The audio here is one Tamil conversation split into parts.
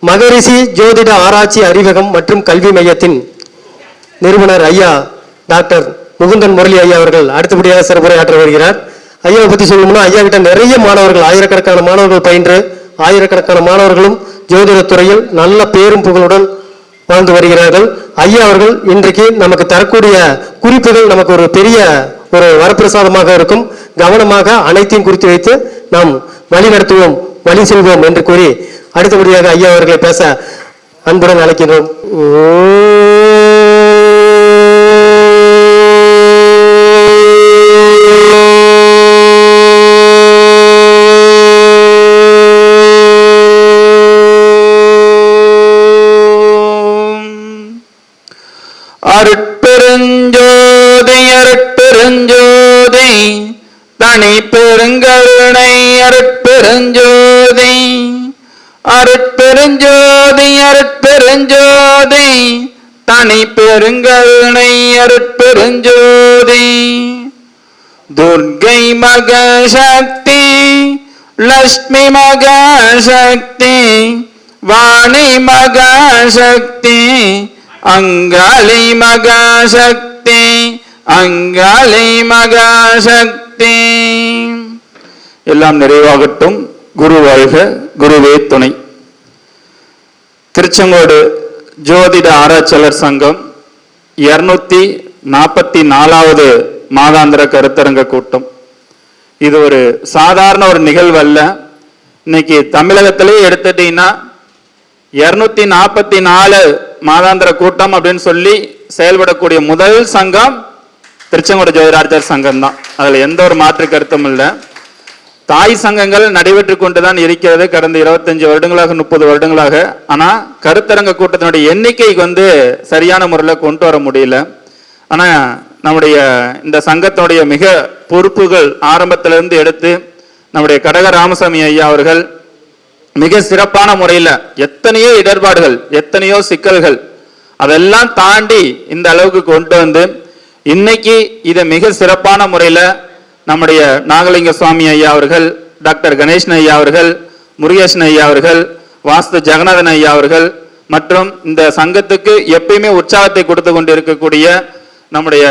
மகரிஷி ஜோதிட ஆராய்ச்சி அறிவகம் மற்றும் கல்வி மையத்தின் நிறுவனர் ஐயா டாக்டர் முகுந்தன் முரளி ஐயா அவர்கள் அடுத்தபடியாக சிறப்புரையாற்ற வருகிறார். ஐயாவை பற்றி சொல்லணும்னா ஐயா கிட்ட நிறைய மாணவர்கள், ஆயிரக்கணக்கான மாணவர்கள் பயின்று ஆயிரக்கணக்கான மாணவர்களும் ஜோதிட துறையில் நல்ல பேரும் புகழுடன் வாழ்ந்து வருகிறார்கள். ஐயா அவர்கள் இன்றைக்கு நமக்கு தரக்கூடிய குறிப்புகள் நமக்கு ஒரு பெரிய ஒரு வரப்பிரசாதமாக இருக்கும். கவனமாக அனைத்தையும் குறித்து வைத்து நாம் வழி நடத்துவோம், வழி செல்வோம் என்று கூறி அடுத்தபடியாக ஐயா அவர்களை பேச அன்புடன் அழைக்கின்றோம். அருட்பெருஞ்சோதி அருட்பெருஞ்சோதி தனி பெருங்கருணை அருட்பெருஞ்சோதி அருட்பெருஞ்சோதி அருட்பெருஞ்சோதி தனி பெருங்கருணை அருட்பெருஞ்சோதி துர்க்கை மகசக்தி லட்சுமி மகசக்தி வாணி மகசக்தி அங்காளி மகாசக்தி அங்காளி மகாசக்தி. எல்லாம் நிறைவாகட்டும். குரு வாழ்க, குருவே துணை. திருச்செங்கோடு ஜோதிட ஆராய்ச்சியாளர் சங்கம் 244வது மாதாந்திர கருத்தரங்க கூட்டம். இது ஒரு சாதாரண ஒரு நிகழ்வு அல்ல. இன்னைக்கு தமிழகத்திலே எடுத்துட்டீங்கன்னா 244 மாதாந்திர கூட்டம் அப்படின்னு சொல்லி செயல்படக்கூடிய முதல் சங்கம் திருச்செங்கோடு ஜோதிடார்ச்சர் சங்கம் தான். அதுல எந்த ஒரு மாற்று கருத்தும் இல்லை. தாய் சங்கங்கள் நடைபெற்று கொண்டுதான் இருக்கிறது கடந்த 25 வருடங்களாக 30 வருடங்களாக. ஆனா கருத்தரங்க கூட்டத்தினுடைய எண்ணிக்கைக்கு சரியான முறையில் கொண்டு வர முடியல. ஆனா நம்முடைய இந்த சங்கத்தினுடைய மிக பொறுப்புகள் ஆரம்பத்திலிருந்து எடுத்து நம்முடைய கடக ராமசாமி ஐயா அவர்கள் மிக சிறப்பான முறையில் எத்தனையோ இடர்பாடுகள், எத்தனையோ சிக்கல்கள், அதெல்லாம் தாண்டி இந்த அளவுக்கு கொண்டு வந்து இன்னைக்கு இதை மிக சிறப்பான முறையில் நம்முடைய நாகலிங்க சுவாமி ஐயா அவர்கள், டாக்டர் கணேசன் ஐயா அவர்கள், முருகேசன் ஐயா அவர்கள், வாஸ்து ஜெகநாதன் ஐயா அவர்கள் மற்றும் இந்த சங்கத்துக்கு எப்பயுமே உற்சாகத்தை கொடுத்து கொண்டு இருக்கக்கூடிய நம்முடைய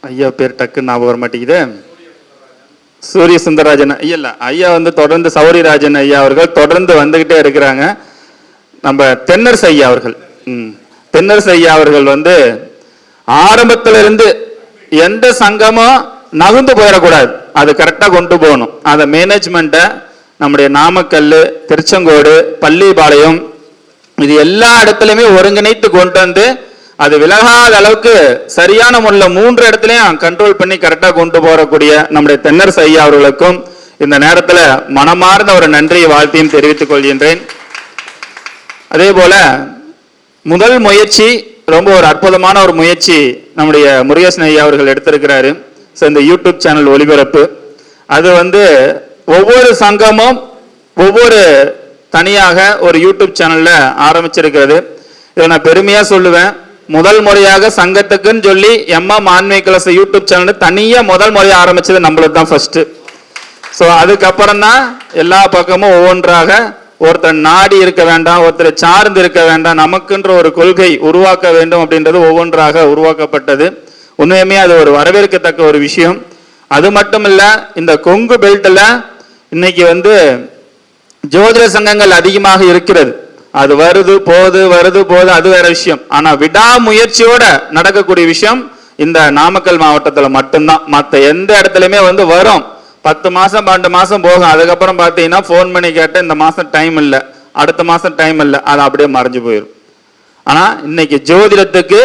ஐயா பேர் டக்கு ஞாபகம் வர மாட்டேங்குது. சூரிய சுந்தரராஜன் இல்ல ஐயா தொடர்ந்து சௌரிராஜன் ஐயா அவர்கள் தொடர்ந்து வந்துகிட்டே இருக்கிறாங்க. நம்ம தென்னரசு ஐயா அவர்கள், தென்னரசு ஐயா அவர்கள் ஆரம்பத்திலிருந்து எந்த சங்கமும் நகுந்து போயிடக்கூடாது, அது கரெக்டா கொண்டு போகணும். அந்த மேனேஜ்மெண்ட்டை நம்முடைய நாமக்கல், திருச்செங்கோடு, பள்ளிபாளையம் இது எல்லா இடத்துலையுமே ஒருங்கிணைத்து கொண்டு வந்து அது விலகாத அளவுக்கு சரியான முறையில் 3 இடத்துலையும் கண்ட்ரோல் பண்ணி கரெக்டாக கொண்டு போகக்கூடிய நம்முடைய தென்னரசு ஐயா அவர்களுக்கும் இந்த நேரத்தில் மனமார்ந்த ஒரு நன்றியை வாழ்த்தையும் தெரிவித்துக் கொள்கின்றேன். அதே போல முதல் முயற்சி ரொம்ப ஒரு அற்புதமான ஒரு முயற்சி நம்முடைய முருகேசன் ஐயா அவர்கள் எடுத்திருக்கிறாரு. இந்த யூடியூப் சேனல் ஒளிபரப்பு அது ஒவ்வொரு சங்கமும் ஒவ்வொரு தனியாக ஒரு யூடியூப் சேனல்ல ஆரம்பிச்சிருக்கிறது. இதை நான் பெருமையா சொல்லுவேன். முதல் முறையாக சங்கத்துக்குன்னு சொல்லி ஆன்மீக கலச யூடியூப் சேனல் தனியா முதல் முறையா ஆரம்பிச்சது நம்மளுக்கு தான் ஃபர்ஸ்ட். ஸோ அதுக்கப்புறம் தான் எல்லா பக்கமும் ஒவ்வொன்றாக ஒருத்தர் நாடி இருக்க வேண்டாம், ஒருத்தர் சார்ந்து இருக்க வேண்டாம், நமக்குன்ற ஒரு கொள்கை உருவாக்க வேண்டும் அப்படின்றது ஒவ்வொன்றாக உருவாக்கப்பட்டது. உண்மையுமே அது ஒரு வரவேற்கத்தக்க ஒரு விஷயம். அது மட்டும் இல்ல, இந்த கொங்கு பெல்ட்ல இன்னைக்கு ஜோதிட சங்கங்கள் அதிகமாக இருக்கிறது. அது வருது போகுது அது வேற விஷயம். ஆனா விடாமுயற்சியோட நடக்கக்கூடிய விஷயம் இந்த நாமக்கல் மாவட்டத்துல மட்டும்தான். மற்ற எந்த இடத்துலயுமே வரும் 10 மாசம் 12 மாசம் போகும். அதுக்கப்புறம் பாத்தீங்கன்னா போன் பண்ணி கேட்ட இந்த மாசம் டைம் இல்லை, அடுத்த மாசம் டைம் இல்லை, அது அப்படியே மறைஞ்சு போயிடும். ஆனா இன்னைக்கு ஜோதிடத்துக்கு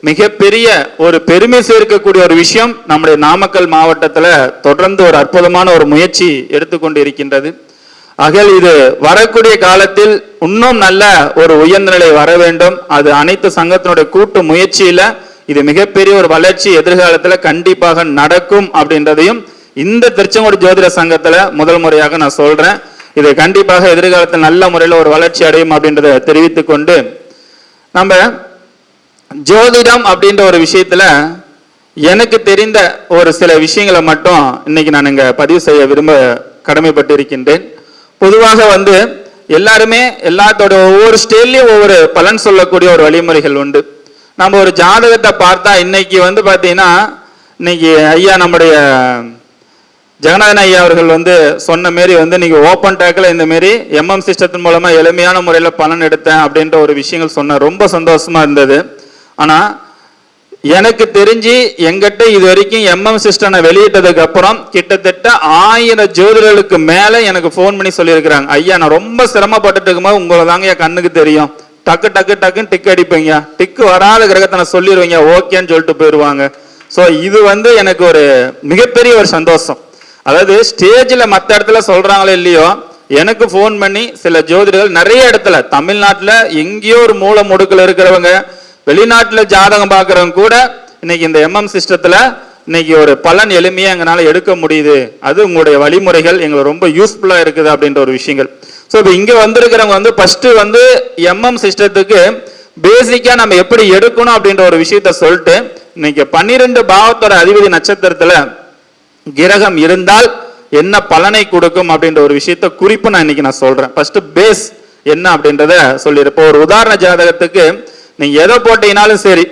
மிகப்பெரிய ஒரு பெருமை சேர்க்கக்கூடிய ஒரு விஷயம் நம்முடைய நாமக்கல் மாவட்டத்துல தொடர்ந்து ஒரு அற்புதமான ஒரு முயற்சி எடுத்துக்கொண்டு இருக்கின்றது. ஆகையால் இது வரக்கூடிய காலத்தில் இன்னும் நல்ல ஒரு உயர்நிலை வர வேண்டும். அது அனைத்து சங்கத்தினுடைய கூட்டு முயற்சியில இது மிகப்பெரிய ஒரு வளர்ச்சி எதிர்காலத்துல கண்டிப்பாக நடக்கும் அப்படின்றதையும் இந்த திருச்செங்கோடு ஜோதிட சங்கத்துல முதல் முறையாக நான் சொல்றேன். இது கண்டிப்பாக எதிர்காலத்தில் நல்ல முறையில் ஒரு வளர்ச்சி அடையும் அப்படின்றத தெரிவித்துக் கொண்டு நம்ம ஜோதிடம் அப்படின்ற ஒரு விஷயத்துல எனக்கு தெரிந்த ஒரு சில விஷயங்களை மட்டும் இன்னைக்கு நான் இங்க பதிவு செய்ய விரும்ப கடமைப்பட்டு இருக்கின்றேன். பொதுவாக வந்து எல்லாருமே எல்லாத்தோட ஒவ்வொரு ஸ்டேட்லயும் ஒவ்வொரு பலன் சொல்லக்கூடிய ஒரு வழிமுறைகள் உண்டு. நம்ம ஒரு ஜாதகத்தை பார்த்தா இன்னைக்கு வந்து பாத்தீங்கன்னா இன்னைக்கு ஐயா நம்முடைய ஜெகநாதன் ஐயா அவர்கள் வந்து சொன்ன மாரி வந்து நீங்க ஓப்பன் டேக்கில் இந்த மாரி எம்எம் சிஸ்டத்தின் மூலமா எளிமையான முறையில் பலன் எடுத்தேன் அப்படின்ற ஒரு விஷயங்கள் சொன்ன ரொம்ப சந்தோஷமா இருந்தது. ஆனா எனக்கு தெரிஞ்சு எங்கிட்ட இது வரைக்கும் எம்எம் சிஸ்டம் வெளியிட்டதுக்கு அப்புறம் கிட்டத்தட்ட 1000 ஜோதிடர்களுக்கு மேல எனக்கு ஃபோன் பண்ணி சொல்லியிருக்கிறாங்க, ஐயா நான் ரொம்ப சிரமப்பட்டுட்டு இருக்கும்போது உங்களை தாங்க என் கண்ணுக்கு தெரியும், டக்கு டக்கு டக்குன்னு டிக் அடிப்பீங்க, டிக்கு வராத கிரகத்தை நான் சொல்லிடுவீங்க, ஓகேன்னு சொல்லிட்டு போயிடுவாங்க. ஸோ இது வந்து எனக்கு ஒரு மிகப்பெரிய ஒரு சந்தோஷம். அதாவது ஸ்டேஜில் மற்ற இடத்துல சொல்றாங்களோ இல்லையோ, எனக்கு ஃபோன் பண்ணி சில ஜோதிடர்கள் நிறைய இடத்துல தமிழ்நாட்டில் எங்கேயோ ஒரு மூல முடுக்கில் இருக்கிறவங்க, வெளிநாட்டில் ஜாதகம் பார்க்குறவங்க கூட இன்னைக்கு இந்த எம்எம் சிஸ்டத்தில் இன்னைக்கு ஒரு பலன் எளிமையாக எங்களால் எடுக்க முடியுது, அது உங்களுடைய வழிமுறைகள் எங்களுக்கு ரொம்ப யூஸ்ஃபுல்லாக இருக்குது அப்படின்ற ஒரு விஷயங்கள். ஸோ இப்போ இங்கே வந்திருக்கிறவங்க வந்து ஃபர்ஸ்ட் வந்து எம்எம் சிஸ்டத்துக்கு பேசிக்காக நம்ம எப்படி எடுக்கணும் அப்படின்ற ஒரு விஷயத்த சொல்லிட்டு, இன்னைக்கு 12 பாவத்தோட அதிபதி நட்சத்திரத்தில் கிரகம் இருந்தால் என்ன பலனை கொடுக்கும் அப்படின்ற ஒரு விஷயத்த குறிப்பு நான் இன்னைக்கு நான் சொல்றேன். ஃபர்ஸ்ட் பேஸ் என்ன அப்படின்றத சொல்லிடுறேன். இப்போ ஒரு உதாரண ஜாதகத்துக்கு நீங்க எதை போட்டீங்கனாலும் சரி,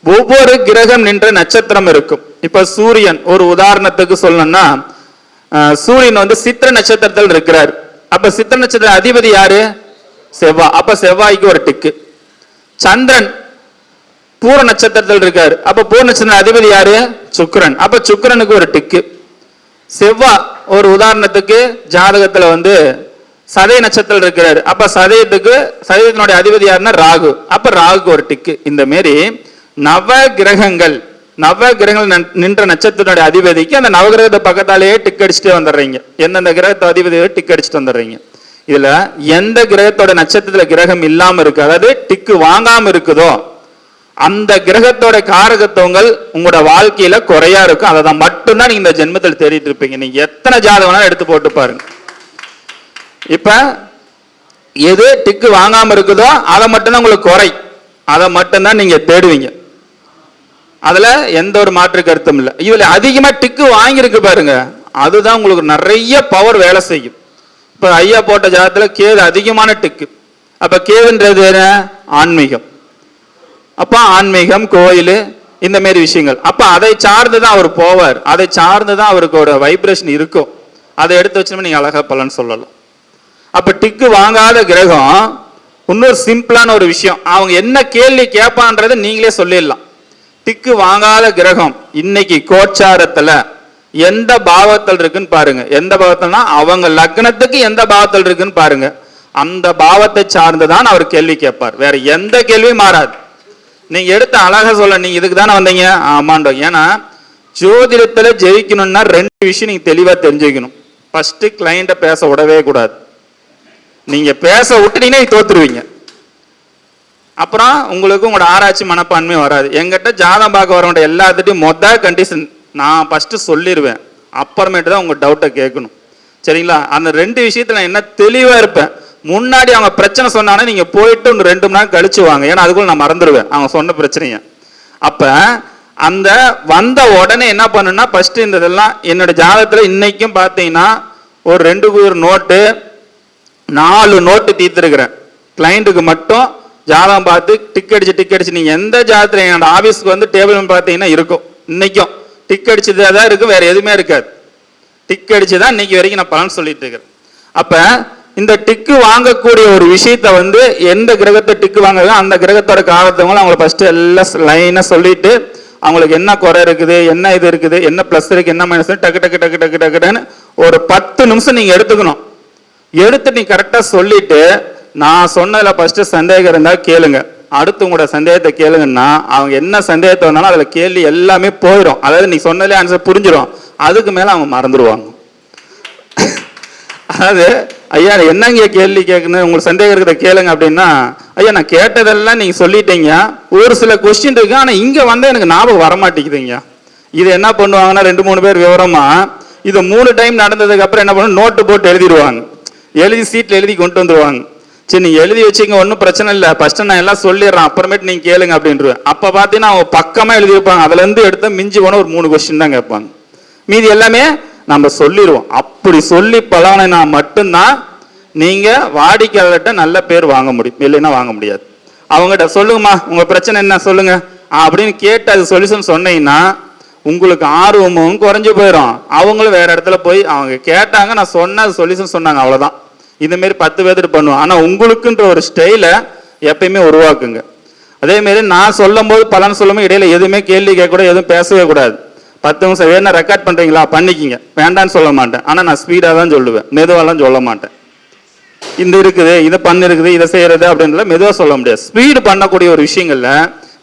ஒவ்வொரு கிரகம் நின்ற நட்சத்திரம் இருக்கும். இப்ப சூரியன் ஒரு உதாரணத்துக்கு சொல்லணும்னா, சூரியன் வந்து சித்திர நட்சத்திரத்தில் இருக்கிறார். அப்ப சித்திர நட்சத்திர அதிபதி யாரு? செவ்வாய். அப்ப செவ்வாய்க்கு ஒரு டிக்கு. சந்திரன் பூர நட்சத்திரத்தில் இருக்காரு. அப்ப பூர நட்சத்திர அதிபதி யாரு? சுக்கிரன். அப்ப சுக்கிரனுக்கு ஒரு டிக்கு. செவ்வாய் ஒரு உதாரணத்துக்கு ஜாதகத்துல வந்து சதய நட்சத்திரம் இருக்கிறாரு. அப்ப சதயத்தினுடைய அதிபதி யாருன்னா ராகு. அப்ப ராகுக்கு ஒரு டிக்கு. இந்த மாரி நவ கிரகங்கள் நின்ற நட்சத்திரனுடைய அதிபதிக்கு அந்த நவகிரகத்தை பக்கத்தாலேயே டிக் அடிச்சுட்டே வந்துடுறீங்க. எந்தெந்த கிரகத்தை அதிபதியை டிக் அடிச்சுட்டு வந்துடுறீங்க. இதுல எந்த கிரகத்தோட நட்சத்திரத்துல கிரகம் இல்லாம இருக்கு, அதாவது டிக்கு வாங்காம இருக்குதோ அந்த கிரகத்தோட காரகத்துவங்கள் உங்களோட வாழ்க்கையில குறையா இருக்கும். அதை தான் மட்டும்தான் நீங்க இந்த ஜென்மத்தில் தேடிட்டு இருப்பீங்க. நீங்க எத்தனை ஜாதகம் எடுத்து போட்டு பாருங்க. இப்ப எது டிக்கு வாங்காம இருக்குதோ அதை மட்டும்தான் உங்களுக்கு குறை, அதை மட்டும்தான் நீங்க தேடுவீங்க. அதுல எந்த ஒரு மாற்று கருத்தும் இல்லை. இதுல அதிகமா டிக்கு வாங்கியிருக்கு பாருங்க, அதுதான் உங்களுக்கு நிறைய பவர் வேலை செய்யும். இப்ப ஐயா போட்ட ஜாதகத்துல கேது அதிகமான டிக்கு. அப்ப கேதுன்றது என்ன? ஆன்மீகம். அப்ப ஆன்மீகம், கோயில், இந்த மாதிரி விஷயங்கள். அப்ப அதை சார்ந்துதான் அவர் போவார், அதை சார்ந்துதான் அவருக்கு ஒரு வைப்ரேஷன் இருக்கும். அதை எடுத்து வச்சோம்னா நீங்க அழகா பலன் சொல்லலாம். அப்ப டிக்கு வாங்காத கிரகம் இன்னொரு சிம்பிளான ஒரு விஷயம், அவங்க என்ன கேள்வி கேட்பான்றதை நீங்களே சொல்லிடலாம். டிக்கு வாங்காத கிரகம் இன்னைக்கு கோச்சாரத்துல எந்த பாவத்தில் இருக்குன்னு பாருங்க. எந்த பாவத்தில்னா அவங்க லக்னத்துக்கு எந்த பாவத்தில் இருக்குன்னு பாருங்க. அந்த பாவத்தை சார்ந்துதான் அவர் கேள்வி கேட்பார், வேற எந்த கேள்வியும் மாறாது. நீங்க எடுத்த அழகா சொல்ல, நீங்க இதுக்கு தானே வந்தீங்க, ஆமாண்டோம். ஏன்னா ஜோதிடத்துல ஜெயிக்கணும்னா 2 விஷயம் நீங்க தெளிவா தெரிஞ்சுக்கணும். ஃபர்ஸ்ட் கிளைண்ட பேச விடவே கூடாது. நீங்க பேச விட்டுட்டீங்கன்னா தோத்துருவீங்க. அப்புறம் உங்களுக்கு உங்களோட ஆராய்ச்சி மனப்பான்மை வராது. எங்கிட்ட ஜாதகம் பார்க்க வரவங்க எல்லாத்துட்டையும் மொதல் கண்டிஷன் நான் ஃபர்ஸ்ட் சொல்லிடுவேன், அப்புறமேட்டு தான் உங்க டவுட்டை கேட்கணும். சரிங்களா? அந்த 2 விஷயத்துல நான் என்ன தெளிவா இருப்பேன். முன்னாடி அவங்க பிரச்சனை சொன்னாங்கன்னா நீங்க போயிட்டு 2 மணி நேரம் கழிச்சு வாங்க, ஏன்னா அதுக்குள்ள நான் மறந்துடுவேன் அவங்க சொன்ன பிரச்சனைய. அப்ப அந்த வந்த உடனே என்ன பண்ணுன்னா, ஃபர்ஸ்ட் இந்த இதெல்லாம் என்னோட ஜாதகத்துல இன்னைக்கும் பார்த்தீங்கன்னா ஒரு 2 நோட்டு 4 நோட்டு தீர்த்திருக்கிறேன். கிளைண்ட்டுக்கு மட்டும் ஜாதகம் பார்த்து டிக் அடிச்சு நீங்க எந்த ஜாதகத்துல என்னோட ஆபீஸ்க்கு வந்து டேபிள் பார்த்தீங்கன்னா இருக்கும். இன்னைக்கும் டிக் அடிச்சுதான் தான் இருக்கும், வேற எதுவுமே இருக்காது. டிக் அடிச்சுதான் இன்னைக்கு வரைக்கும் நான் பலன் சொல்லிட்டு இருக்கிறேன். அப்ப இந்த டிக்கு வாங்கக்கூடிய ஒரு விஷயத்த வந்து எந்த கிரகத்தை டிக்கு வாங்குறதோ அந்த கிரகத்தோட காலத்தவங்களும் அவங்களை ஃபர்ஸ்ட் எல்லாம் லைனா சொல்லிட்டு அவங்களுக்கு என்ன குறை இருக்குது, என்ன இது இருக்குது, என்ன பிளஸ் இருக்கு, என்ன மைனஸ், டக்கு டக்கு டக்கு டக்கு டக்குன்னு ஒரு 10 நிமிஷம் நீங்க எடுத்துக்கணும். எடுத்து நீ கரெக்டா சொல்லிட்டு, நான் சொன்னதுல ஃபர்ஸ்ட் சந்தேகம் இருந்தா கேளுங்க, அடுத்து உங்களோட சந்தேகத்தை கேளுங்கன்னா அவங்க என்ன சந்தேகத்தை வந்தாலும் அதுல கேள்வி எல்லாமே போயிடும். அதாவது நீ சொன்னதுல ஆன்சர் புரிஞ்சிடும். அதுக்கு மேல அவங்க மறந்துடுவாங்க. அதாவது ஐயா என்னங்க கேள்வி கேட்கணும், உங்களுக்கு சந்தேகம் இருக்கிறத கேளுங்க அப்படின்னா, ஐயா நான் கேட்டதெல்லாம் நீங்க சொல்லிட்டீங்க, ஒரு சில கொஸ்டின் இருக்கு, ஆனா இங்க வந்து எனக்கு ஞாபகம் வரமாட்டேங்குதுங்க. இது என்ன பண்ணுவாங்கன்னா 2-3 பேர் விவரமா இது 3 டைம் நடந்ததுக்கு அப்புறம் என்ன பண்ணுவோம், நோட்டு போட்டு எழுதிடுவாங்க, எழுதி சீட்ல எழுதி கொண்டு வந்துருவாங்க. சரி நீங்க எழுதி வச்சுங்க, ஒன்றும் பிரச்சனை இல்லை, ஃபர்ஸ்ட் நான் எல்லாம் சொல்லிடுறேன், அப்புறமேட்டு நீங்க கேளுங்க அப்படின்ட்டு. அப்ப பாத்தீங்கன்னா அவங்க பக்கமா எழுதி வைப்பாங்க, அதுல இருந்து எடுத்த மிஞ்சி போன ஒரு 3 கொஸ்டின் தான் கேட்பாங்க, மீதி எல்லாமே நம்ம சொல்லிடுவோம். அப்படி சொல்லி பழகினா மட்டும்தான் நீங்க வாடிக்கையாளர்கிட்ட நல்ல பேர் வாங்க முடியும், இல்லைன்னா வாங்க முடியாது. அவங்ககிட்ட சொல்லுங்கம்மா உங்க பிரச்சனை என்ன சொல்லுங்க அப்படின்னு கேட்டு அது சொல்யூஷன் சொன்னீங்கன்னா உங்களுக்கு ஆர்வமும் குறைஞ்சு போயிடும். அவங்களும் வேற இடத்துல போய் அவங்க கேட்டாங்க, நான் சொன்ன சொல்யூஷன் சொன்னாங்க, அவ்வளவுதான். இந்த மாதிரி 10 பேர்த்துட்டு பண்ணுவோம். ஆனா உங்களுக்குன்ற ஒரு ஸ்டைலை எப்பயுமே உருவாக்குங்க. அதே மாதிரி நான் சொல்லும் போது பலன் சொல்லும்போது இடையில எதுவுமே கேள்வி கேட்கக்கூடாது, எதுவும் பேசவே கூடாது. 10 நிமிஷம் வேணா ரெக்கார்ட் பண்றீங்களா பண்ணிக்கிங்க, வேண்டான்னு சொல்ல மாட்டேன். ஆனா நான் ஸ்பீடா தான் சொல்லுவேன், மெதுவாலாம் சொல்ல மாட்டேன். இந்த இருக்குது, இதை இருக்குது, இதை செய்யறது அப்படின்றத மெதுவாக சொல்ல முடியாது. ஸ்பீடு பண்ணக்கூடிய ஒரு விஷயங்கள்ல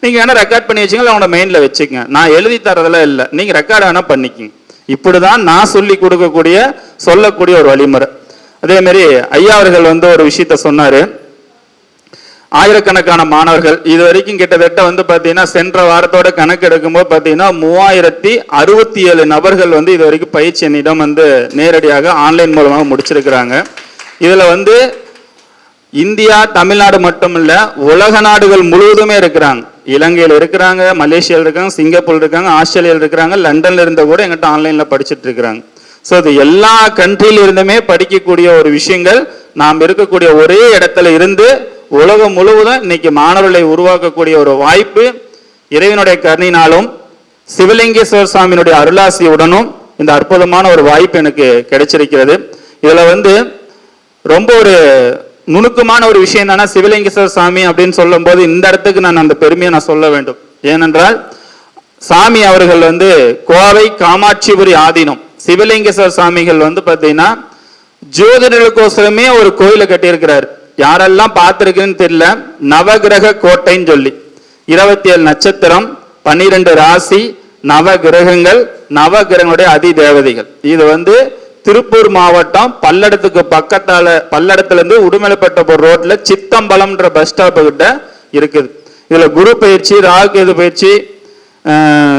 நீங்க வேணா ரெக்கார்ட் பண்ணி வச்சுங்க, அவனோட மைண்ட்ல வச்சுக்கங்க. நான் எழுதி தரதெல்லாம் இல்லை, நீங்க ரெக்கார்ட் வேணா பண்ணிக்கிங்க. இப்படிதான் நான் சொல்லி கொடுக்கக்கூடிய சொல்லக்கூடிய ஒரு வழிமுறை. அதே மாதிரி ஐயா அவர்கள் ஒரு விஷயத்த சொன்னாரு. ஆயிரக்கணக்கான மாணவர்கள் இது வரைக்கும் கிட்டத்தட்ட பாத்தீங்கன்னா சென்ற வாரத்தோட கணக்கு எடுக்கும்போது பாத்தீங்கன்னா 3067 நபர்கள் இது வரைக்கும் பயிற்சி என்னிடம் நேரடியாக ஆன்லைன் மூலமாக முடிச்சிருக்கிறாங்க. இதுல இந்தியா தமிழ்நாடு மட்டும் இல்ல, உலக நாடுகள் முழுவதுமே இருக்கிறாங்க. இலங்கையில் இருக்கிறாங்க, மலேசியாவில் இருக்காங்க, சிங்கப்பூர் இருக்காங்க, ஆஸ்திரேலியாவில் இருக்கிறாங்க, லண்டன்ல இருந்த கூட எங்கிட்ட ஆன்லைன்ல படிச்சுட்டு இருக்கிறாங்க. ஸோ இது எல்லா கண்ட்ரியில இருந்துமே படிக்கக்கூடிய ஒரு விஷயங்கள். நாம் இருக்கக்கூடிய ஒரே இடத்துல இருந்து உலகம் முழுவதும் இன்னைக்கு மாணவர்களை உருவாக்கக்கூடிய ஒரு வாய்ப்பு இறைவனுடைய கருணையினாலும் சிவலிங்கேஸ்வர சுவாமியினுடைய அருளாசியுடனும் இந்த அற்புதமான ஒரு வாய்ப்பு எனக்கு கிடைச்சிருக்கிறது. இதுல ரொம்ப ஒரு நுணுக்கமான ஒரு விஷயம் என்னன்னா, சிவலிங்கேஸ்வர சுவாமி அப்படின்னு சொல்லும் போது இந்த இடத்துக்கு நான் அந்த பெருமையை நான் சொல்ல வேண்டும். ஏனென்றால் சாமி அவர்கள் கோவை காமாட்சிபுரி ஆதீனம் சிவலிங்கேஸ்வர சுவாமிகள் பாத்தீங்கன்னா ஜோதிடர்களுக்கோசரமே ஒரு கோயிலை கட்டியிருக்கிறார். யாரெல்லாம் பார்த்திருக்குன்னு தெரியல. நவகிரக கோட்டைன்னு சொல்லி 27 நட்சத்திரம், 12 ராசி, நவ கிரகங்கள், நவகிரகங்களுடைய அதி தேவதைகள். இது திருப்பூர் மாவட்டம் பல்லடத்துக்கு பல்லடத்துல இருந்து உடுமலைப்பட்ட ஒரு ரோட்ல சித்தம்பலம்ன்ற பஸ் ஸ்டாப் கிட்ட இருக்குது. இதுல குரு பயிற்சி, ராகு கேது பயிற்சி,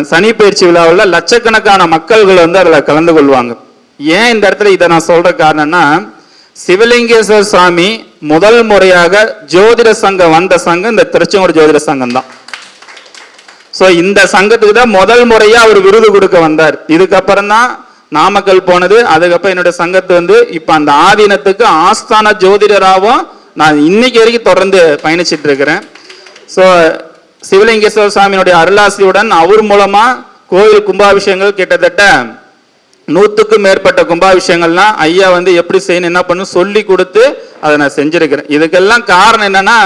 சனி பயிற்சி விழாவில் லட்சக்கணக்கான மக்கள்கள் அதுல கலந்து கொள்வாங்க. ஏன் இந்த இடத்துல இதை நான் சொல்ற காரணம்னா, சிவலிங்கேஸ்வர சுவாமி முதல் முறையாக ஜோதிட சங்கம் வந்த சங்கம் இந்த திருச்செங்கோடு ஜோதிட சங்கம் தான். சோ இந்த சங்கத்துக்கு தான் முதல் முறையா அவர் விருது கொடுக்க வந்தார். இதுக்கப்புறம் தான் நாமக்கல் போனது. அதுக்கப்புறம் என்னுடைய சங்கத்து இப்ப அந்த ஆதீனத்துக்கு ஆஸ்தான ஜோதிடராகவும் நான் இன்னைக்கு வரைக்கும் தொடர்ந்து பயணிச்சிட்டு இருக்கிறேன். ஸோ சிவலிங்கேஸ்வர சுவாமியினுடைய அருளாசியுடன் அவர் மூலமா கோயில் கும்பாபிஷேகங்கள் கிட்டத்தட்ட 100க்கும் மேற்பட்ட கும்பாபிஷேகங்கள்லாம் ஐயா எப்படி செய்யணும் என்ன பண்ணணும் சொல்லி கொடுத்து அதை நான் செஞ்சிருக்கிறேன். இதுக்கெல்லாம் காரணம் என்னன்னா,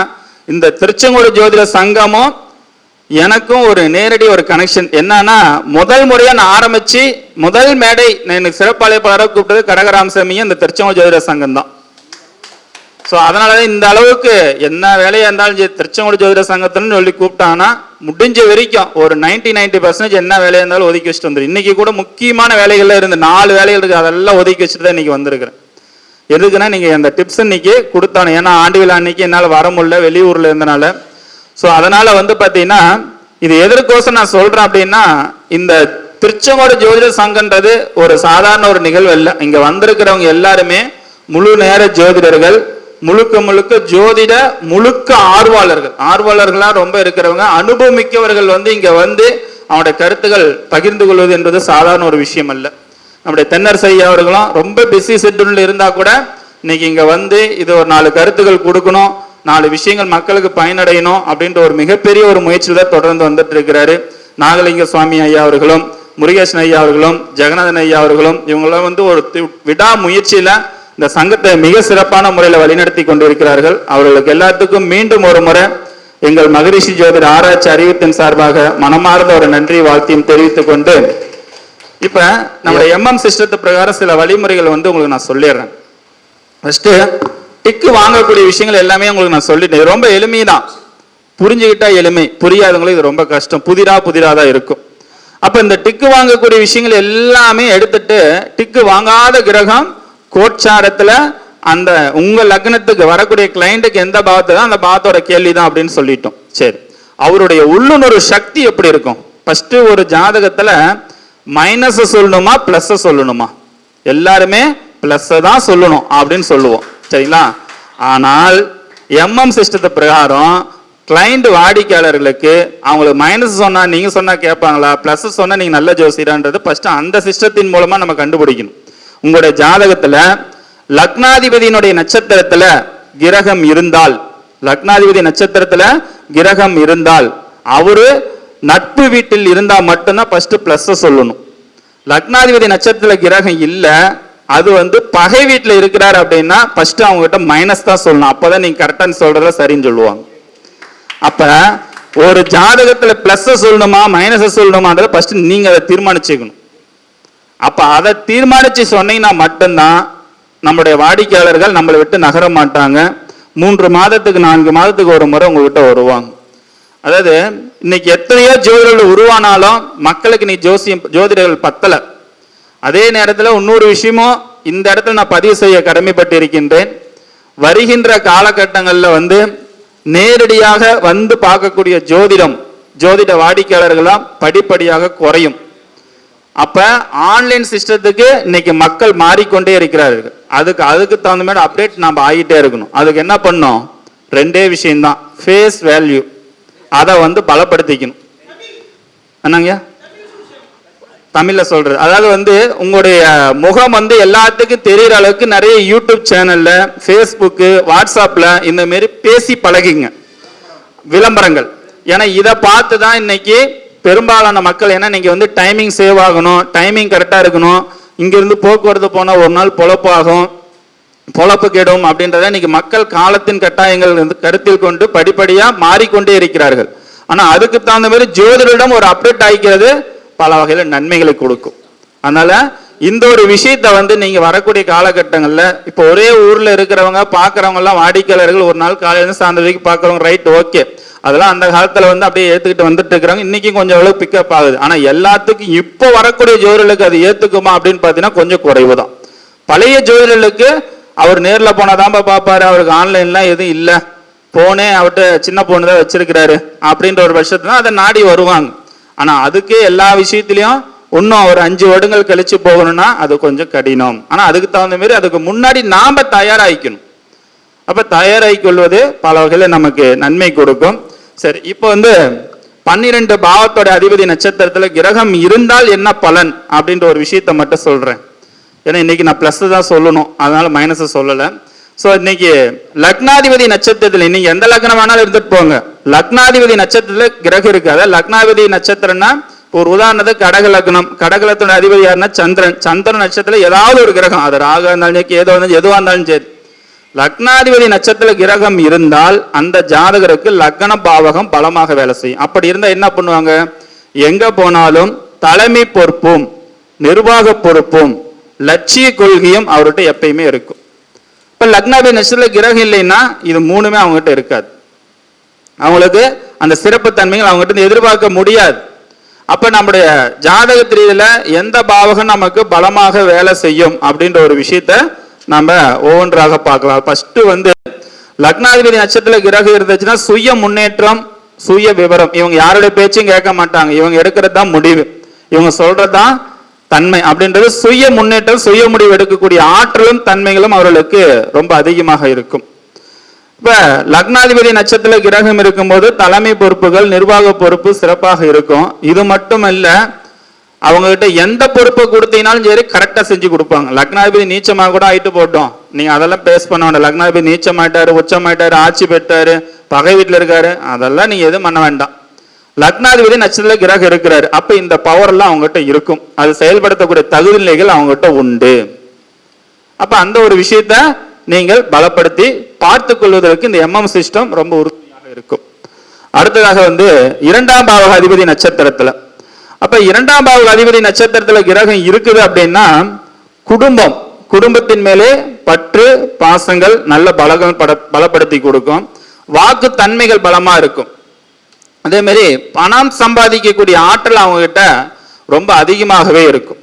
இந்த திருச்செங்கோடு ஜோதிட சங்கமும் எனக்கும் ஒரு நேரடி ஒரு கனெக்ஷன். என்னன்னா, முதல் முறையா நான் ஆரம்பிச்சு முதல் மேடை எனக்கு சிறப்பாளையப்பாளராக கூப்பிட்டது கடகராமசாமியும் இந்த திருச்செங்கோடு ஜோதிட சங்கம் தான். ஸோ அதனாலதான் இந்த அளவுக்கு என்ன வேலையா இருந்தாலும் திருச்செங்கோடு ஜோதிட சங்கத்துன்னு சொல்லி கூப்பிட்டாங்கன்னா முடிஞ்ச வரைக்கும் ஒரு 90% என்ன வேலையா இருந்தாலும் ஒதுக்கி வச்சுட்டு வந்துடும். இன்னைக்கு கூட முக்கியமான வேலைகள்ல இருந்து 4 வேலைகள் இருக்கு, அதெல்லாம் ஒதுக்கி வச்சுட்டு தான் இன்னைக்கு வந்திருக்கிறேன். எதுக்குன்னா நீங்க அந்த டிப்ஸ் இன்னைக்கு கொடுத்தானு, ஏன்னா ஆண்டு விழா அன்னைக்கு என்னால் வர முடியல, வெளியூர்ல இருந்தனால. ஸோ அதனால பாத்தீங்கன்னா இது எதற்கோசம் நான் சொல்றேன் அப்படின்னா, இந்த திருச்செங்கோடு ஜோதிட சங்கன்றது ஒரு சாதாரண ஒரு நிகழ்வு இல்லை. இங்க வந்திருக்கிறவங்க எல்லாருமே முழு நேர ஜோதிடர்கள், முழுக்க ஜோதிட ஆர்வலர்களா ரொம்ப இருக்கிறவங்க, அனுபவமிக்கவர்கள் இங்க அவனுடைய கருத்துக்கள் பகிர்ந்து கொள்வது என்பது சாதாரண ஒரு விஷயம் அல்ல. நம்முடைய தென்னரசு ஐயா அவர்களும் ரொம்ப பிஸி ஷெட்யூல்ல இருந்தா கூட இன்னைக்கு இங்க இது ஒரு 4 கருத்துக்கள் கொடுக்கணும், 4 விஷயங்கள் மக்களுக்கு பயனடையணும் அப்படின்ற ஒரு மிகப்பெரிய ஒரு முயற்சியில் தான் தொடர்ந்து வந்துட்டு இருக்கிறாரு. நாகலிங்க சுவாமி ஐயா அவர்களும், முருகேசன் ஐயா அவர்களும், ஜெகநாதன் ஐயா அவர்களும் இவங்களாம் ஒரு விடா முயற்சியில இந்த சங்கத்தை மிக சிறப்பான முறையில் வழிநடத்தி கொண்டிருக்கிறார்கள். அவர்களுக்கு எல்லாத்துக்கும் மீண்டும் ஒரு முறை எங்கள் மகரிஷி ஜோதிட ஆராய்ச்சி அறிவித்தின் சார்பாக மனமார்ந்த ஒரு நன்றி வாழ்த்தையும் தெரிவித்துக் கொண்டு, இப்ப நம்முடைய MM சிஸ்டத்து பிரகாரம் சில வழிமுறைகள் உங்களுக்கு நான் சொல்லிடுறேன். ஃபர்ஸ்ட் டிக்கு வாங்கக்கூடிய விஷயங்கள் எல்லாமே உங்களுக்கு நான் சொல்லிட்டேன். ரொம்ப எளிமைதான், புரிஞ்சுக்கிட்டா எளிமை, புரியாதவங்களுக்கு இது ரொம்ப கஷ்டம், புதிராதான் இருக்கும். அப்ப இந்த டிக்கு வாங்கக்கூடிய விஷயங்கள் எல்லாமே எடுத்துட்டு, டிக்கு வாங்காத கிரகம் கோட்சாரத்துல அந்த உங்க லக்னத்துக்கு வரக்கூடிய கிளைண்ட்டுக்கு எந்த பாவத்தை தான் அந்த பாவத்தோட கேள்விதான் அப்படின்னு சொல்லிட்டோம். சரி, அவருடைய உள்ளுணர்வு சக்தி எப்படி இருக்கும்? ஃபர்ஸ்ட் ஒரு ஜாதகத்துல மைனஸ் சொல்லணுமா பிளஸ் சொல்லணுமா? எல்லாருமே பிளஸ் தான் சொல்லணும் அப்படின்னு சொல்லுவோம், சரிங்களா? ஆனால் எம்எம் சிஸ்டத்தை பிரகாரம் கிளைண்ட் வாடிக்கையாளர்களுக்கு அவங்களுக்கு மைனஸ் சொன்னா நீங்க சொன்னா கேட்பாங்களா, பிளஸ் சொன்னா நீங்க நல்ல ஜோசியரான்றது ஃபர்ஸ்ட் அந்த சிஸ்டத்தின் மூலமா நம்ம கண்டுபிடிக்கணும். உங்களுடைய ஜாதகத்துல லக்னாதிபதியினுடைய நட்சத்திரத்துல கிரகம் இருந்தால், லக்னாதிபதி நட்சத்திரத்துல கிரகம் இருந்தால் அவரு நட்பு வீட்டில் இருந்தா மட்டும்தான் ஃபர்ஸ்ட் பிளஸ் சொல்லணும். லக்னாதிபதி நட்சத்திரத்துல கிரகம் இல்ல, அது பகை வீட்டுல இருக்கிறார் அப்படின்னா ஃபர்ஸ்ட் அவங்க கிட்ட மைனஸ் தான் சொல்லணும். அப்பதான் நீங்க கரெக்டா சொல்றத சரின்னு சொல்லுவாங்க. அப்ப ஒரு ஜாதகத்துல பிளஸ் சொல்லணுமா மைனஸ் சொல்லணுமான்றத ஃபர்ஸ்ட் நீங்க அதை தீர்மானிச்சுக்கணும். அப்ப அதை தீர்மானிச்சு சொன்னீங்கன்னா மட்டும்தான் நம்மளுடைய வாடிக்கையாளர்கள் நம்மளை விட்டு நகர மாட்டாங்க. 3 மாதத்துக்கு 4 மாதத்துக்கு ஒரு முறை உங்ககிட்ட வருவாங்க. அதாவது இன்னைக்கு எத்தனையோ ஜோதிடர்கள் உருவானாலும் மக்களுக்கு நீ ஜோதிடர்கள் பத்தல. அதே நேரத்தில் இன்னொரு விஷயமும் இந்த இடத்துல நான் பதிவு செய்ய கடமைப்பட்டு இருக்கின்றேன். வருகின்ற காலகட்டங்களில் நேரடியாக பார்க்கக்கூடிய ஜோதிட வாடிக்கையாளர்களாம் படிப்படியாக குறையும். அப்ப ஆன்லைன் சிஸ்டத்துக்கு இன்னைக்கு மக்கள் மாறிக்கொண்டே இருக்கிறார்கள். அதுக்கு தகுந்த மாதிரி அப்டேட் நம்ம ஆகிட்டே இருக்கணும். அதுக்கு என்ன பண்ணோம், 2 விஷயம்தான். ஃபேஸ் வேல்யூ அதை பலப்படுத்திக்கணும். என்னங்க தமிழ்ல சொல்றது, அதாவது உங்களுடைய முகம் எல்லாத்துக்கும் தெரியற அளவுக்கு நிறைய யூடியூப் சேனல்ல, ஃபேஸ்புக்கு, வாட்ஸ்அப்ல இந்த மாதிரி பேசி பழகுங்க விளம்பரங்கள். ஏன்னா இதை பார்த்து தான் இன்னைக்கு பெரும்பாலான மக்கள், ஏன்னா நீங்க டைமிங் சேவ் ஆகணும், டைமிங் கரெக்டா இருக்கணும், இங்கிருந்து போக்குவரத்து போனா ஒரு நாள் பொழப்பு ஆகும், பொழப்பு கெடும் அப்படின்றத இன்னைக்கு மக்கள் காலத்தின் கட்டாயங்கள் கருத்தில் கொண்டு படிப்படியா மாறிக்கொண்டே இருக்கிறார்கள். ஆனா அதுக்கு தகுந்த மாதிரி ஜோதிடரிடம் ஒரு அப்டேட் ஆகிக்கிறது பல வகையில நன்மைகளை கொடுக்கும். அதனால இந்த ஒரு விஷயத்த நீங்க வரக்கூடிய காலகட்டங்கள்ல இப்ப ஒரே ஊர்ல இருக்கிறவங்க பாக்குறவங்க எல்லாம் வாடிக்கையாளர்கள் ஒரு நாள் காலையில சாயந்தரம் வரைக்கும் பாக்குறவங்க ரைட் ஓகே, அதெல்லாம் அந்த காலத்துல அப்படியே ஏத்துக்கிட்டு வந்துட்டு இருக்கிறாங்க. இன்னைக்கு கொஞ்சம் அளவு பிக்கப் ஆகுது. ஆனா எல்லாத்துக்கும் இப்போ வரக்கூடிய ஜோதிடர்களுக்கு அது ஏத்துக்குமா அப்படின்னு பாத்தீங்கன்னா கொஞ்சம் குறைவு தான். பழைய ஜோதிடர்களுக்கு அவர் நேர்ல போனாதான் பாப்பாரு, அவருக்கு ஆன்லைன்லாம் எதுவும் இல்லை, போனே அவர்கிட்ட சின்ன பொண்ணு தான் வச்சிருக்கிறாரு அப்படின்ற ஒரு பட்சத்துல அதை நாடி வருவாங்க. ஆனா அதுக்கு எல்லா விஷயத்திலையும் இன்னும் ஒரு 5 வருடங்கள் கழிச்சு போகணும்னா அது கொஞ்சம் கடினம். ஆனா அதுக்கு தகுந்த மாதிரி அதுக்கு முன்னாடி நாம தயாராகிக்கணும். அப்ப தயாராகி கொள்வது பல வகையில நமக்கு நன்மை கொடுக்கும். சரி, இப்போ 12 பாவத்தோட அதிபதி நட்சத்திரத்துல கிரகம் இருந்தால் என்ன பலன் அப்படின்ற ஒரு விஷயத்த மட்டும் சொல்றேன். ஏன்னா இன்னைக்கு நான் பிளஸ் தான் சொல்லணும், அதனால மைனஸ் சொல்லல. சோ இன்னைக்கு லக்னாதிபதி நட்சத்திரத்துல நீங்க எந்த லக்னம் வேணாலும் இருந்துட்டு போங்க, லக்னாதிபதி நட்சத்திரத்துல கிரகம் இருக்காது. லக்னாதிபதி நட்சத்திரம்னா ஒரு உதாரணத்துக்கு கடக லக்னம், கடகலத்தோட அதிபதி யாருன்னா சந்திரன். சந்திரன் நட்சத்திரத்துல ஏதாவது ஒரு கிரகம், அது ராக இருந்தாலும் ஏதோ எதுவா இருந்தாலும் சரி, லக்னாதிபதி நட்சத்திர கிரகம் இருந்தால் அந்த ஜாதகருக்கு லக்ன பாவகம் பலமாக வேலை செய்யும். அப்படி இருந்தா என்ன பண்ணுவாங்க, எங்க போனாலும் தலைமை பொறுப்பும் நிர்வாக பொறுப்பும் லட்சிய கொள்கையும் அவர்கிட்ட எப்பயுமே இருக்கும். இப்ப லக்னாதிபதி நட்சத்திர கிரகம் இல்லைன்னா இது 3மே அவங்ககிட்ட இருக்காது. அவங்களுக்கு அந்த சிறப்பு தன்மைகள் அவங்ககிட்ட எதிர்பார்க்க முடியாது. அப்ப நம்முடைய ஜாதகத்தில எந்த பாவகம் நமக்கு பலமாக வேலை செய்யும் அப்படின்ற ஒரு விஷயத்த நம்ம ஒவ்வொன்றாக பார்க்கலாம். ஃபர்ஸ்ட் லக்னாதிபதி நட்சத்திர கிரகம் இருந்துச்சுன்னா சுய முன்னேற்றம், சுய விவரம். இவங்க யாருடைய பேச்சையும் கேட்க மாட்டாங்க, இவங்க எடுக்கிறது தான் முடிவு, இவங்க சொல்றதுதான் தன்மை அப்படின்றது. சுய முன்னேற்றம், சுய முடிவு எடுக்கக்கூடிய ஆற்றலும் தன்மைகளும் அவர்களுக்கு ரொம்ப அதிகமாக இருக்கும். இப்ப லக்னாதிபதி நட்சத்திர கிரகம் இருக்கும்போது தலைமை பொறுப்புகள், நிர்வாக பொறுப்பு சிறப்பாக இருக்கும். இது மட்டும் இல்ல, அவங்க கிட்ட எந்த பொறுப்பை கொடுத்தீங்கனாலும் சரி கரெக்டா செஞ்சு கொடுப்பாங்க. லக்னாதிபதி நீச்சமாக கூட ஆயிட்டு போட்டோம், நீங்க அதெல்லாம் பேஸ் பண்ண வேண்டாம். லக்னாதிபதி நீச்சமாயிட்டாரு, உச்சமாயிட்டாரு, ஆட்சி பெற்றாரு, பகை வீட்டுல இருக்காரு, அதெல்லாம் நீங்க எதுவும் பண்ண வேண்டாம். லக்னாதிபதி நட்சத்திர கிரகம் இருக்கிறாரு, அப்ப இந்த பவர் எல்லாம் அவங்ககிட்ட இருக்கும், அது செயல்படுத்தக்கூடிய தகுதிகள் அவங்ககிட்ட உண்டு. அப்ப அந்த ஒரு விஷயத்த நீங்கள் பலப்படுத்தி பார்த்து கொள்வதற்கு இந்த எம்எம் சிஸ்டம் ரொம்ப உறுதியாக இருக்கும். அடுத்ததாக 2ஆம் பாவக அதிபதி நட்சத்திரத்துல, அப்ப 2ஆம் பாவக அதிபதி நட்சத்திரத்துல கிரகம் இருக்குது அப்படின்னா குடும்பம், குடும்பத்தின் மேலே பற்று பாசங்கள் நல்ல பலப்படுத்தி கொடுக்கும். வாக்கு தன்மைகள் பலமா இருக்கும். அதே மாதிரி பணம் சம்பாதிக்கக்கூடிய ஆற்றல் அவங்க கிட்ட ரொம்ப அதிகமாகவே இருக்கும்.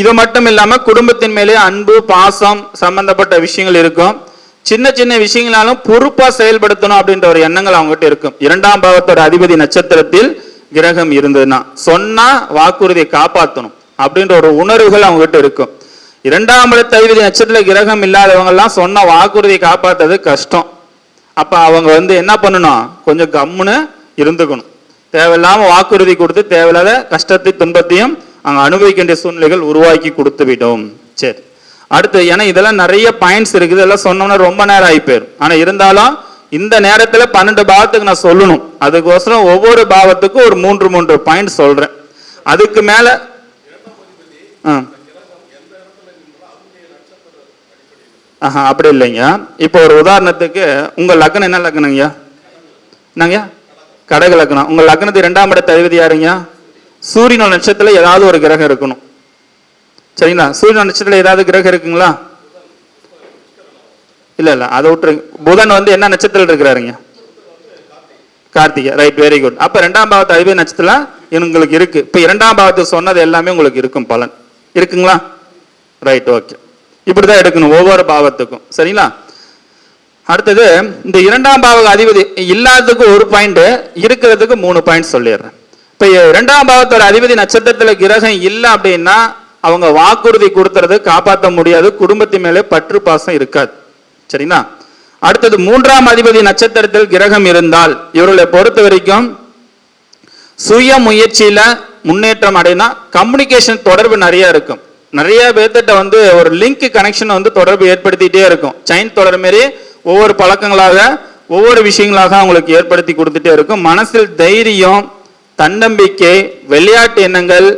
இது மட்டும் இல்லாம குடும்பத்தின் மேலே அன்பு பாசம் சம்பந்தப்பட்ட விஷயங்கள் இருக்கும். சின்ன சின்ன விஷயங்களாலும் பொறுப்பா செயல்படுத்தணும் அப்படின்ற ஒரு எண்ணங்கள் அவங்க கிட்ட இருக்கும். 2ஆம் பாவத்தோட அதிபதி நட்சத்திரத்தில் கிரகம் இருந்ததுன்னா சொன்னா வாக்குறுதியை காப்பாற்றணும் அப்படின்ற ஒரு உணர்வுகள் அவங்க கிட்ட இருக்கும். 2ஆம் இடத்து அதிபதி நட்சத்திர கிரகம் இல்லாதவங்க எல்லாம் சொன்ன வாக்குறுதியை காப்பாற்றுறது கஷ்டம். அப்ப அவங்க வந்து என்ன பண்ணணும், கொஞ்சம் கம்முன்னு இருந்துக்கணும். தேவையில்லாம வாக்குறுதி கொடுத்து தேவையில்லாத கஷ்டத்தை துன்பத்தையும் அங்க அனுபவிக்க வேண்டிய சூழ்நிலைகள் உருவாக்கி கொடுத்து விடும். சரி, அடுத்து ஏன்னா இதெல்லாம் நிறைய பாயிண்ட்ஸ் இருக்குது, இதெல்லாம் சொன்னோம்னா ரொம்ப நேரம் ஆகி போயிடும். ஆனா இருந்தாலும் இந்த நேரத்துல 12 பாவத்துக்கு நான் சொல்லணும், அதுக்கோசரம் ஒவ்வொரு பாவத்துக்கும் ஒரு 3 பாயிண்ட் சொல்றேன். அதுக்கு மேல அப்படி இல்லைங்க. இப்போ ஒரு உதாரணத்துக்கு உங்க லக்னம் என்ன லக்னங்கய்யா? என்னங்கய்யா? கடக லக்னம். உங்க லக்னத்துக்கு 2ஆம் இடத்து அதிபதி யாருங்க? சூரியன் நட்சத்திரத்துல ஏதாவது ஒரு கிரகம் இருக்கணும். சரிங்களா? சூரியன் நட்சத்திரத்துல ஏதாவது கிரகம் இருக்குங்களா? இல்ல அதை விட்டுருங்க. புதன் வந்து என்ன நட்சத்திரம் இருக்கிறாருங்க? கார்த்திகை. Right, very good. அப்ப 2ஆம் பாவத்து அதிபதி நட்சத்திரம் உங்களுக்கு இருக்கு. இப்ப 2ஆம் பாவத்துக்கு சொன்னது எல்லாமே உங்களுக்கு இருக்கும், பலன் இருக்குங்களா? Right, okay. இப்படிதான் எடுக்கணும் ஒவ்வொரு பாவத்துக்கும். சரிங்களா? அடுத்தது இந்த 2ஆம் பாவ அதிபதி இல்லாததுக்கு ஒரு பாயிண்ட், இருக்கிறதுக்கு 3 பாயிண்ட் சொல்லிடுறேன். இப்ப 2ஆம் பாவத்தோட அதிபதி நட்சத்திரத்துல கிரகம் இல்லை அப்படின்னா அவங்க வாக்குறுதி கொடுத்துறது காப்பாற்ற முடியாது, குடும்பத்தின் மேலே பற்று பாசம் இருக்காது. சரிங்களா? அடுத்தது 3ஆம் அதிபதி நட்சத்திரத்தில் கிரகம் இருந்தால் இவர்களை பொறுத்த வரைக்கும் சுய முயற்சியில முன்னேற்றம் அடையினா கம்யூனிகேஷன் தொடர்பு நிறைய இருக்கும். நிறைய பேர்த்திட்ட வந்து ஒரு லிங்க் கனெக்ஷன் வந்து தொடர்பு ஏற்படுத்திட்டே இருக்கும். செயின் தொடர் மாரி ஒவ்வொரு பழக்கங்களாக ஒவ்வொரு விஷயங்களாக அவங்களுக்கு ஏற்படுத்தி கொடுத்துட்டே இருக்கும். மனசில் தைரியம், தன்னம்பிக்கை, விளையாட்டு எண்ணங்கள்,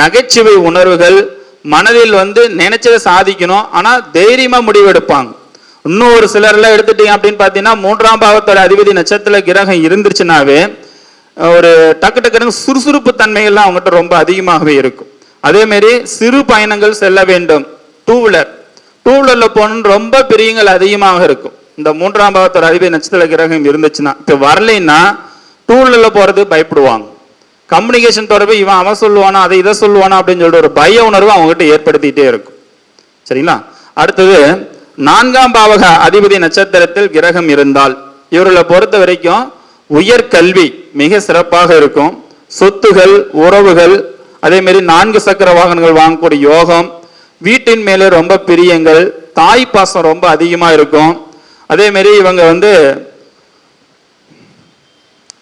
நகைச்சுவை உணர்வுகள், மனதில் வந்து நினைச்சதை சாதிக்கணும், ஆனா தைரியமா முடிவெடுப்பாங்க. இன்னும் ஒரு சிலர்லாம் எடுத்துட்டீங்க அப்படின்னு பாத்தீங்கன்னா 3ஆம் பாவத்தோட அதிபதி நட்சத்திர கிரகம் இருந்துச்சுனாவே ஒரு டக்கு டக்குன்னு சுறுசுறுப்பு தன்மைகள்லாம் அவங்ககிட்ட ரொம்ப அதிகமாகவே இருக்கும். அதே மாதிரி சிறு பயணங்கள் செல்ல வேண்டும். டூ வீலர்ல போகணும்னு ரொம்ப பிரியங்கள் அதிகமாக இருக்கும். இந்த 3ஆம் பாவத்தோட அதிபதி நட்சத்திர கிரகம் இருந்துச்சுன்னா, இப்ப வரலைன்னா டூ வீலர்ல போறது பயப்படுவாங்க. கம்யூனிகேஷன் தொடர்பு அவன் சொல்லுவானா அதை இதை சொல்லுவானா அப்படின்னு சொல்லிட்டு ஒரு பய உணர்வு அவங்ககிட்ட ஏற்படுத்திட்டே இருக்கும். சரிங்களா? அடுத்தது 4ஆம் பாவக அதிபதி நட்சத்திரத்தில் கிரகம் இருந்தால் இவர்களை பொறுத்த வரைக்கும் உயர்கல்வி மிக சிறப்பாக இருக்கும். சொத்துகள், உறவுகள், அதே மாதிரி 4 சக்கர வாகனங்கள் வாங்கக்கூடிய யோகம், வீட்டின் மேலே ரொம்ப பிரியங்கள், தாய் பாசம் ரொம்ப அதிகமா இருக்கும். அதே மாதிரி இவங்க வந்து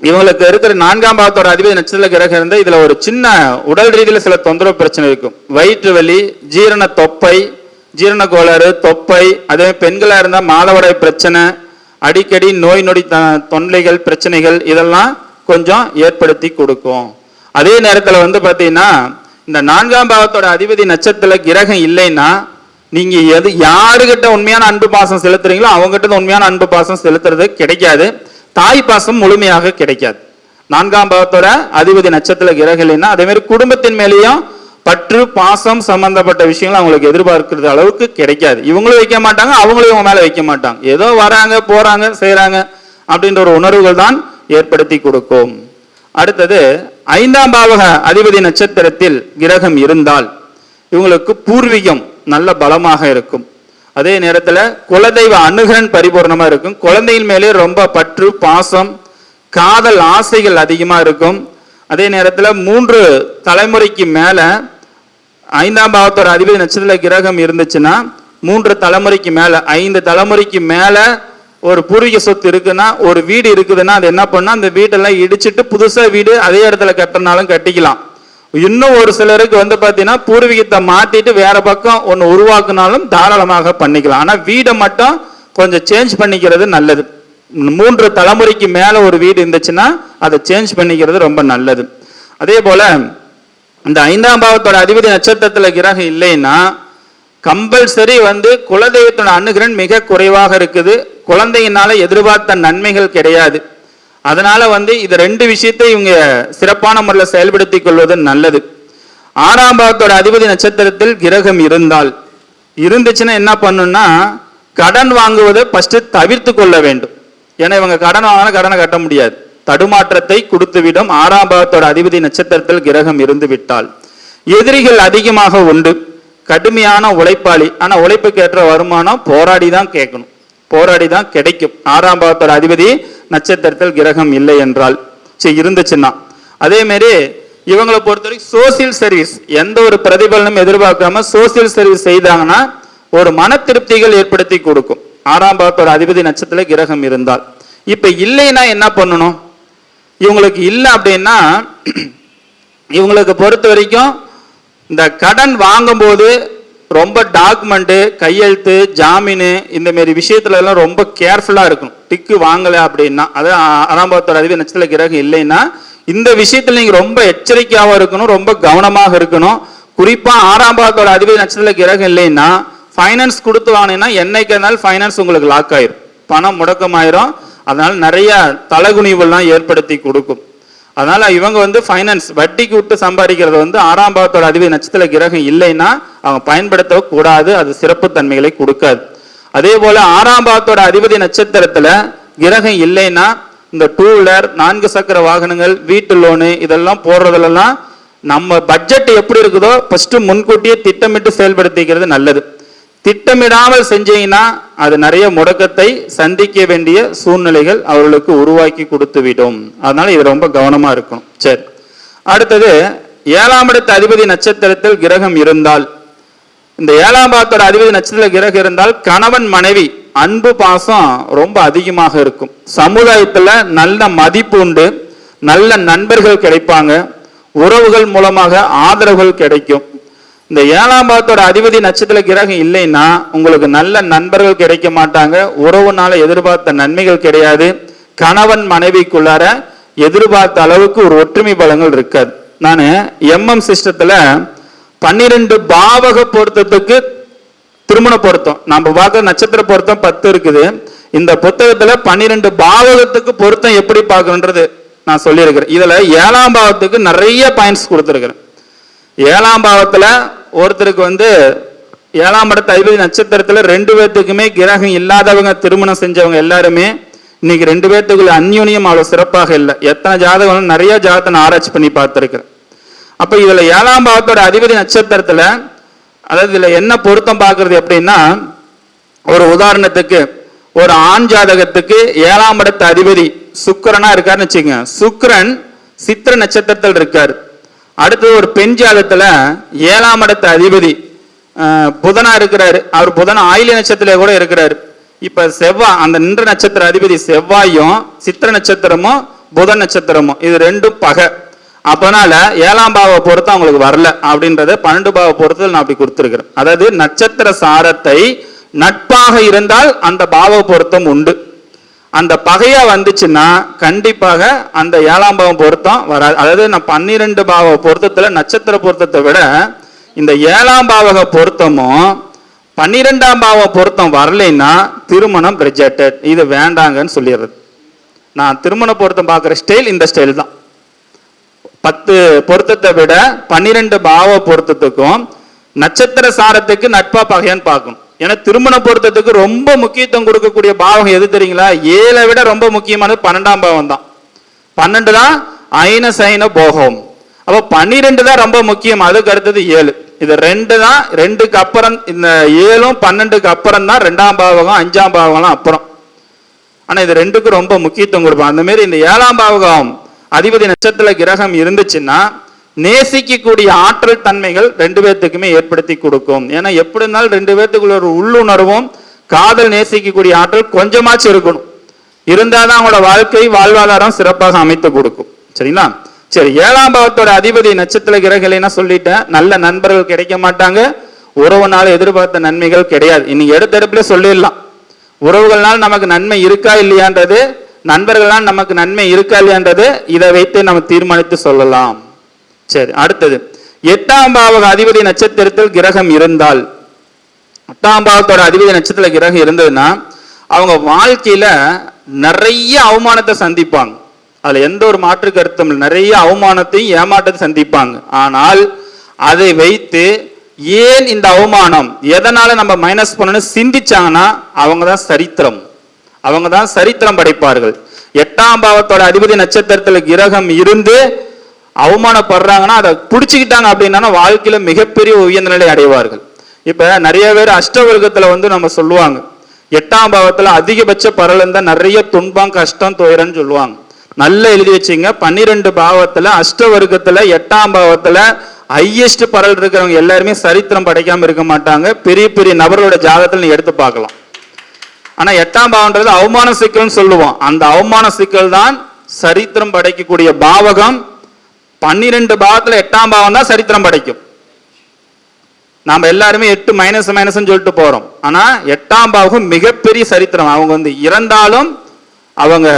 இவங்களுக்கு இருக்கிற 4ஆம் பாவத்தோட அதிபதி நட்சத்திர கிரகம் இருந்தால் இதுல ஒரு சின்ன உடல் ரீதியில சில தொந்தரவு பிரச்சனை இருக்கும். வயிற்று வலி, ஜீரண தொப்பை, ஜீரண கோளாறு, தொப்பை, அதே பெண்களா இருந்தா மாதவிடாய் பிரச்சனை, அடிக்கடி நோய் நொடி தொல்லைகள், பிரச்சனைகள் இதெல்லாம் கொஞ்சம் ஏற்படுத்தி கொடுக்கும். அதே நேரத்தில் வந்து பார்த்தீங்கன்னா இந்த 4ஆம் பாவத்தோட அதிபதி நட்சத்திர கிரகம் இல்லைன்னா நீங்க யாருகிட்ட உண்மையான அன்பு பாசம் செலுத்துறீங்களோ அவங்ககிட்ட உண்மையான அன்பு பாசம் செலுத்துறது கிடைக்காது. தாய் பாசம் முழுமையாக கிடைக்காது. 4ஆம் பாவத்தோட அதிபதி நட்சத்திர கிரகம் இல்லைன்னா அதே மாதிரி குடும்பத்தின் மேலேயும் பற்று பாசம் சம்பந்தப்பட்ட விஷயங்கள் அவங்களுக்கு எதிர்பார்க்கிறது அளவுக்கு கிடைக்காது. இவங்களும் வைக்க மாட்டாங்க, அவங்களும் இவங்க மேல வைக்க மாட்டாங்க. ஏதோ வராங்க போறாங்க செய்யறாங்க அப்படின்ற ஒரு உணர்வுகள் தான் ஏற்படுத்தி கொடுக்கும். அடுத்தது 5ஆம் பாவக அதிபதி நட்சத்திரத்தில் கிரகம் இருந்தால் இவங்களுக்கு பூர்வீகம் நல்ல பலமாக இருக்கும். அதே நேரத்தில் குலதெய்வ அனுகிரன் பரிபூர்ணமா இருக்கும். குழந்தையின் மேலே ரொம்ப பற்று பாசம், காதல் ஆசைகள் அதிகமா இருக்கும். அதே நேரத்தில் 3 தலைமுறைக்கு மேல 5ஆம் பாவத்தோட அதிபதி நட்சத்திர கிரகம் இருந்துச்சுன்னா 3 தலைமுறைக்கு மேல 5 தலைமுறைக்கு மேல ஒரு பூர்வீக சொத்து இருக்குன்னா ஒரு வீடு இருக்குதுன்னா அது என்ன பண்ணா அந்த வீட்டெல்லாம் இடிச்சிட்டு புதுசா வீடு அதே இடத்துல கட்டினாலும் கட்டிக்கலாம். இன்னும் ஒரு சிலருக்கு வந்து பாத்தீங்கன்னா பூர்வீகத்தை மாத்திட்டு வேற பக்கம் ஒன்னு உருவாக்குனாலும் தாராளமாக பண்ணிக்கலாம். ஆனா வீடை மட்டும் கொஞ்சம் சேஞ்ச் பண்ணிக்கிறது நல்லது. 3 தலைமுறைக்கு மேல ஒரு வீடு இருந்துச்சுன்னா அதை சேஞ்ச் பண்ணிக்கிறது ரொம்ப நல்லது. அதே போல இந்த 5ஆம் பாவத்தோட அதிபதி நட்சத்திரத்துல கிரகம் இல்லைன்னா கம்பல்சரி வந்து குலதெய்வத்தோட அனுகிரன் மிக குறைவாக இருக்குது. குழந்தையினால எதிர்பார்த்த நன்மைகள் கிடையாது. அதனால வந்து இது 2 விஷயத்தை இவங்க சிறப்பான முறையில் செயல்படுத்திக் கொள்வது நல்லது. 6ஆம் பாவத்தோட அதிபதி நட்சத்திரத்தில் கிரகம் இருந்துச்சுன்னா என்ன பண்ணுன்னா கடன் வாங்குவதை ஃபர்ஸ்ட் தவிர்த்து கொள்ள வேண்டும். ஏன்னா இவங்க கடன் வாங்கினா கடனை கட்ட முடியாது, தடுமாற்றத்தை கொடுத்துவிடும். 6ஆம் பாவத்தோட அதிபதி நட்சத்திரத்தில் கிரகம் இருந்து விட்டால் எதிரிகள் அதிகமாக உண்டு. கடுமையான உழைப்பாளி, ஆனா உழைப்புக்கு ஏற்ற வருமானம் போராடி தான் கேட்கணும், போராடி தான் கிடைக்கும். 6ஆம் பாவத்தோட அதிபதி நட்சத்திரத்தில் கிரகம் இல்லை என்றால் இருந்துச்சுன்னா. அதே மாதிரி இவங்களை பொறுத்தவரைக்கும் சோசியல் சர்வீஸ் எந்த ஒரு பிரதிபலனும் எதிர்பார்க்காம சோசியல் சர்வீஸ் செய்தாங்கன்னா ஒரு மன திருப்திகள் ஏற்படுத்தி கொடுக்கும். 6ஆம் பாவத்தோட அதிபதி நட்சத்திர கிரகம் இருந்தால் இப்ப இல்லைன்னா என்ன பண்ணணும்? இவங்களுக்கு இல்லை அப்படின்னா இவங்களுக்கு பொறுத்த வரைக்கும் இந்த கடன் வாங்கும்போது ரொம்ப டாக்குமெண்ட், கையெழுத்து, ஜாமீனு இந்த மாதிரி விஷயத்துல எல்லாம் ரொம்ப கேர்ஃபுல்லா இருக்கணும். டிக்கு வாங்கலை அப்படின்னா, அது 6ஆம் பாவத்தோட அதிபதி நட்சத்திர கிரகம் இல்லைன்னா இந்த விஷயத்துல நீங்க ரொம்ப எச்சரிக்கையாகவும் இருக்கணும், ரொம்ப கவனமாக இருக்கணும். குறிப்பா 6ஆம் பாவத்தோட அதிபதி நட்சத்திர கிரகம் இல்லைன்னா ஃபைனான்ஸ் கொடுத்து வாங்கினீங்கன்னா என்னைக்கு இருந்தாலும் ஃபைனான்ஸ் உங்களுக்கு லாக் ஆயிரும், பணம் முடக்கமாயிரும். அதனால நிறைய தலகுனிவுலாம் ஏற்படுத்தி கொடுக்கும். அதனால இவங்க ஃபைனான்ஸ் வட்டிக்கு விட்டு சம்பாதிக்கிறது 6ஆம் பாவத்தோட அதிபதி நட்சத்திர கிரகம் இல்லைன்னா அவங்க பயன்படுத்த கூடாது, அது சிறப்பு தன்மைகளை கொடுக்காது. அதே போல 6ஆம் பாவத்தோட அதிபதி நட்சத்திரத்துல கிரகம் இல்லைன்னா இந்த 2 வீலர், 4 சக்கர வாகனங்கள், வீட்டு லோனு இதெல்லாம் போடுறதுலாம் நம்ம பட்ஜெட் எப்படி இருக்குதோ ஃபர்ஸ்ட் முன்கூட்டியே திட்டமிட்டு செயல்படுத்திக்கிறது நல்லது. திட்டமிடாமல் செஞ்சீங்கன்னா அது நிறைய முடக்கத்தை சந்திக்க வேண்டிய சூழ்நிலைகள் அவர்களுக்கு உருவாக்கி கொடுத்து விடும். அதனால இது ரொம்ப கவனமா இருக்கும். சரி, அடுத்தது 7ஆம் இடத்து அதிபதி நட்சத்திரத்தில் கிரகம் இருந்தால், இந்த 7ஆம் பாவத்தோட அதிபதி நட்சத்திரத்தில் கிரகம் இருந்தால் கணவன் மனைவி அன்பு பாசம் ரொம்ப அதிகமாக இருக்கும். சமுதாயத்துல நல்ல மதிப்பு உண்டு, நல்ல நண்பர்கள் கிடைப்பாங்க, உறவுகள் மூலமாக ஆதரவுகள் கிடைக்கும். இந்த 7ஆம் பாவத்தோட அதிபதி நட்சத்திர கிரகம் இல்லைன்னா உங்களுக்கு நல்ல நண்பர்கள் கிடைக்க மாட்டாங்க, உறவுனால எதிர்பார்த்த நன்மைகள் கிடையாது, கணவன் மனைவிக்குள்ளார எதிர்பார்த்த அளவுக்கு ஒரு ஒற்றுமை பலங்கள் இருக்காது. நான் MM சிஸ்டத்துல 12 பாவக பொருத்தத்துக்கு திருமண பொருத்தம், நம்ம பார்க்க நட்சத்திர பொருத்தம் 10 இருக்குது. இந்த புத்தகத்துல 12 பாவகத்துக்கு பொருத்தம் எப்படி பார்க்கணுன்றது நான் சொல்லியிருக்கிறேன். இதுல 7ஆம் பாவத்துக்கு நிறைய பாயிண்ட்ஸ் கொடுத்துருக்கிறேன். 7ஆம் பாவத்துல ஒருத்தருக்கு 7ஆம் இடத்து அதிபதி நட்சத்திரத்துல 2 பேர்த்துக்குமே கிரகம் இல்லாதவங்க திருமணம் செஞ்சவங்க எல்லாருமே இன்னைக்கு 2 பேர்த்துக்குள்ள அந்யோன்யம் அவ்வளவு சிறப்பாக இல்லை. எத்தனை ஜாதகம், நிறைய ஜாதகத்தை நான் ஆராய்ச்சி பண்ணி பார்த்திருக்கிறேன். அப்ப இதுல 7ஆம் பாவத்தோட அதிபதி நட்சத்திரத்துல, அதாவது இதுல என்ன பொருத்தம் பார்க்கறது அப்படின்னா, ஒரு உதாரணத்துக்கு ஒரு ஆண் ஜாதகத்துக்கு 7ஆம் இடத்து அதிபதி சுக்கிரனா இருக்காருன்னு வச்சுக்கோங்க. சுக்கிரன் சித்திர நட்சத்திரத்தில் இருக்காரு. அடுத்தது ஒரு பெண் ஜாதகத்துல 7ஆம் இடத்து அதிபதி புதனா இருக்கிறாரு. அவர் புதன் ஆயில்ய நட்சத்திர கூட இருக்கிறாரு. இப்ப செவ்வாய், அந்த நின்ற நட்சத்திர அதிபதி செவ்வாயும் சித்திர நட்சத்திரமும் புதன் நட்சத்திரமும் இது ரெண்டும் பகை. அப்பனால 7ஆம் பாவ பொருத்தம் அவங்களுக்கு வரல அப்படின்றத 12 பாவ பொருத்தத்தில் நான் அப்படி கொடுத்துருக்கிறேன். அதாவது நட்சத்திர சாரத்தை நட்பாக இருந்தால் அந்த பாவ பொருத்தம் உண்டு. அந்த பகையா வந்துச்சுன்னா கண்டிப்பாக அந்த 7ஆம் பாவம் பொருத்தம் வராது. அதாவது நான் 12 பாவ பொருத்தத்துல நட்சத்திர பொருத்தத்தை விட இந்த 7ஆம் பாவக பொருத்தமும் 12ஆம் பாவ பொருத்தம் வரலைன்னா திருமணம் ரிஜெக்டட், இது வேண்டாங்கன்னு சொல்லிடுறது. நான் திருமண பொருத்தம் பார்க்குற ஸ்டைல் இந்த ஸ்டைல் தான். 10 பொருத்தத்தை விட 12 பாவ பொருத்தத்துக்கும் நட்சத்திர சாரத்துக்கு நட்பா பகையான்னு பார்க்கணும். ஏன்னா திருமண பொருத்தத்துக்கு ரொம்ப முக்கியத்துவம் கொடுக்கக்கூடிய பாவம் எது தெரியுங்களா? 7 விட ரொம்ப முக்கியமானது 12ஆம் பாவம் தான். 12 தான் ஐன சைன போகம். அப்போ 12 தான் ரொம்ப முக்கியம், அதுக்கு அடுத்தது 7. இது 2 தான், 2க்கு அப்புறம் இந்த 7ம் 12க்கு அப்புறம் தான் 2ஆம் பாவகம் 5ஆம் பாவகம்லாம் அப்புறம். ஆனா இது 2க்கு ரொம்ப முக்கியத்துவம் கொடுப்போம். அந்த மாதிரி இந்த 7ஆம் பாவகம் அதிபதி நட்சத்திர கிரகம் இருந்துச்சுன்னா நேசிக்கக்கூடிய ஆற்றல் தன்மைகள் 2 பேர்த்துக்குமே ஏற்படுத்தி கொடுக்கும். ஏன்னா எப்படி இருந்தாலும் 2 பேர்த்துக்குள்ள ஒரு உள்ளுணர்வும் காதல் நேசிக்கக்கூடிய ஆற்றல் கொஞ்சமாச்சு இருக்கணும். இருந்தாதான் அவங்களோட வாழ்க்கை வாழ்வாதாரம் சிறப்பாக அமைத்து கொடுக்கும். சரிங்களா? சரி, 7ஆம் பாவத்தோட அதிபதி நட்சத்திர கிரகலைன்னா சொல்லிட்டேன். நல்ல நண்பர்கள் கிடைக்க மாட்டாங்க, உறவுனால எதிர்பார்த்த நன்மைகள் கிடையாது. இன்னைக்கு எடுத்தடுப்புல சொல்லிடலாம், உறவுகள்னால் நமக்கு நன்மை இருக்கா இல்லையான்றது, நண்பர்களால் நமக்கு நன்மை இருக்கா இல்லையான்றது இதை வைத்து நம்ம தீர்மானித்து சொல்லலாம். சரி, அடுத்தது 8ஆம் பாவக அதிபதி நட்சத்திரத்தில் கிரகம் இருந்தால், 8ஆம் பாவத்தோட அதிபதி நட்சத்திர கிரகம் இருந்ததுன்னா அவங்க வாழ்க்கையில நிறைய அவமானத்தை சந்திப்பாங்க. அதுல எந்த ஒரு மாற்று கருத்தும் இல்லை. நிறைய அவமானத்தையும் ஏமாற்றத்தை சந்திப்பாங்க. ஆனால் அதை வைத்து ஏன் இந்த அவமானம், எதனால நம்ம மைனஸ் பண்ணணும்னு சிந்திச்சாங்கன்னா அவங்க தான் சரித்திரம், அவங்க தான் சரித்திரம் படைப்பார்கள். 8ஆம் பாவத்தோட அதிபதி நட்சத்திரத்தில் கிரகம் இருந்து அவமானப்படுறாங்கன்னா அதை பிடிச்சுக்கிட்டாங்க அப்படின்னா வாழ்க்கையில மிகப்பெரிய உயர்ந்த நிலை அடைவார்கள். இப்ப நிறைய பேர் அஷ்டவர்க்கத்துல நம்ம சொல்லுவாங்க, 8ஆம் பாவத்துல அதிகபட்ச பரல் இருந்தா நிறைய துன்பம் கஷ்டம் துயரம்னு சொல்லுவாங்க. நல்லா எழுதி வச்சுங்க, 12 பாவத்துல அஷ்டவர்க்கத்துல 8ஆம் பாவத்துல ஹையஸ்ட் பரல் இருக்கிறவங்க எல்லாருமே சரித்திரம் படைக்காம இருக்க மாட்டாங்க. பெரிய பெரிய நபர்களோட ஜாதகத்துல நீ எடுத்து பார்க்கலாம். ஆனா 8ஆம் பாவம்ன்றது அவமான சிக்கல்னு சொல்லுவோம். அந்த அவமான சிக்கல் தான் சரித்திரம் படைக்கக்கூடிய பாவகம். 12 பாவத்துல 8ஆம் பாவம் தான் சரித்திரம் படைக்கும். நாம எல்லாருமே 8 மைனஸ் மைனஸ் சொல்லிட்டு போறோம். ஆனா 8ஆம் பாவகம் மிகப்பெரிய சரித்திரம். அவங்க இறந்தாலும் அவங்க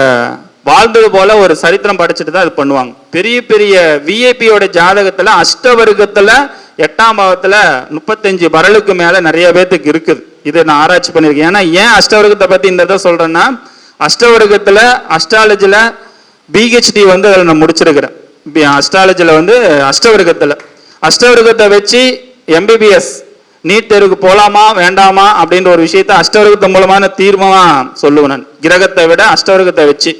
வாழ்ந்தது போல ஒரு சரித்திரம் படைச்சிட்டு தான் இது பண்ணுவாங்க. பெரிய பெரிய விஐபியோட ஜாதகத்துல அஷ்டவர்க்கத்துல 8ஆம் பாவத்துல 35 பரலுக்கு மேல நிறைய பேத்துக்கு இருக்குது. இது நான் ஆராய்ச்சி பண்ணிருக்கேன். ஏன்னா ஏன் அஷ்டவர்க்கத்தை பத்தி இந்த இதை சொல்றேன்னா, அஷ்டவர்க்கத்துல அஸ்ட்ராலஜில பிஹெச்டி அதில் நான் முடிச்சிருக்கிறேன். அஸ்ட்ராலஜில அஷ்டவர்க்கத்தை வச்சு எம்பிபிஎஸ் நீட் தேர்வுக்கு போலாமா வேண்டாமா அப்படின்ற ஒரு விஷயத்த அஷ்டவர்க்கத்தை மூலமான தீர்மானமா சொல்லுவேன் நான், கிரகத்தை விட அஷ்டவர்க்கத்தை வச்சு.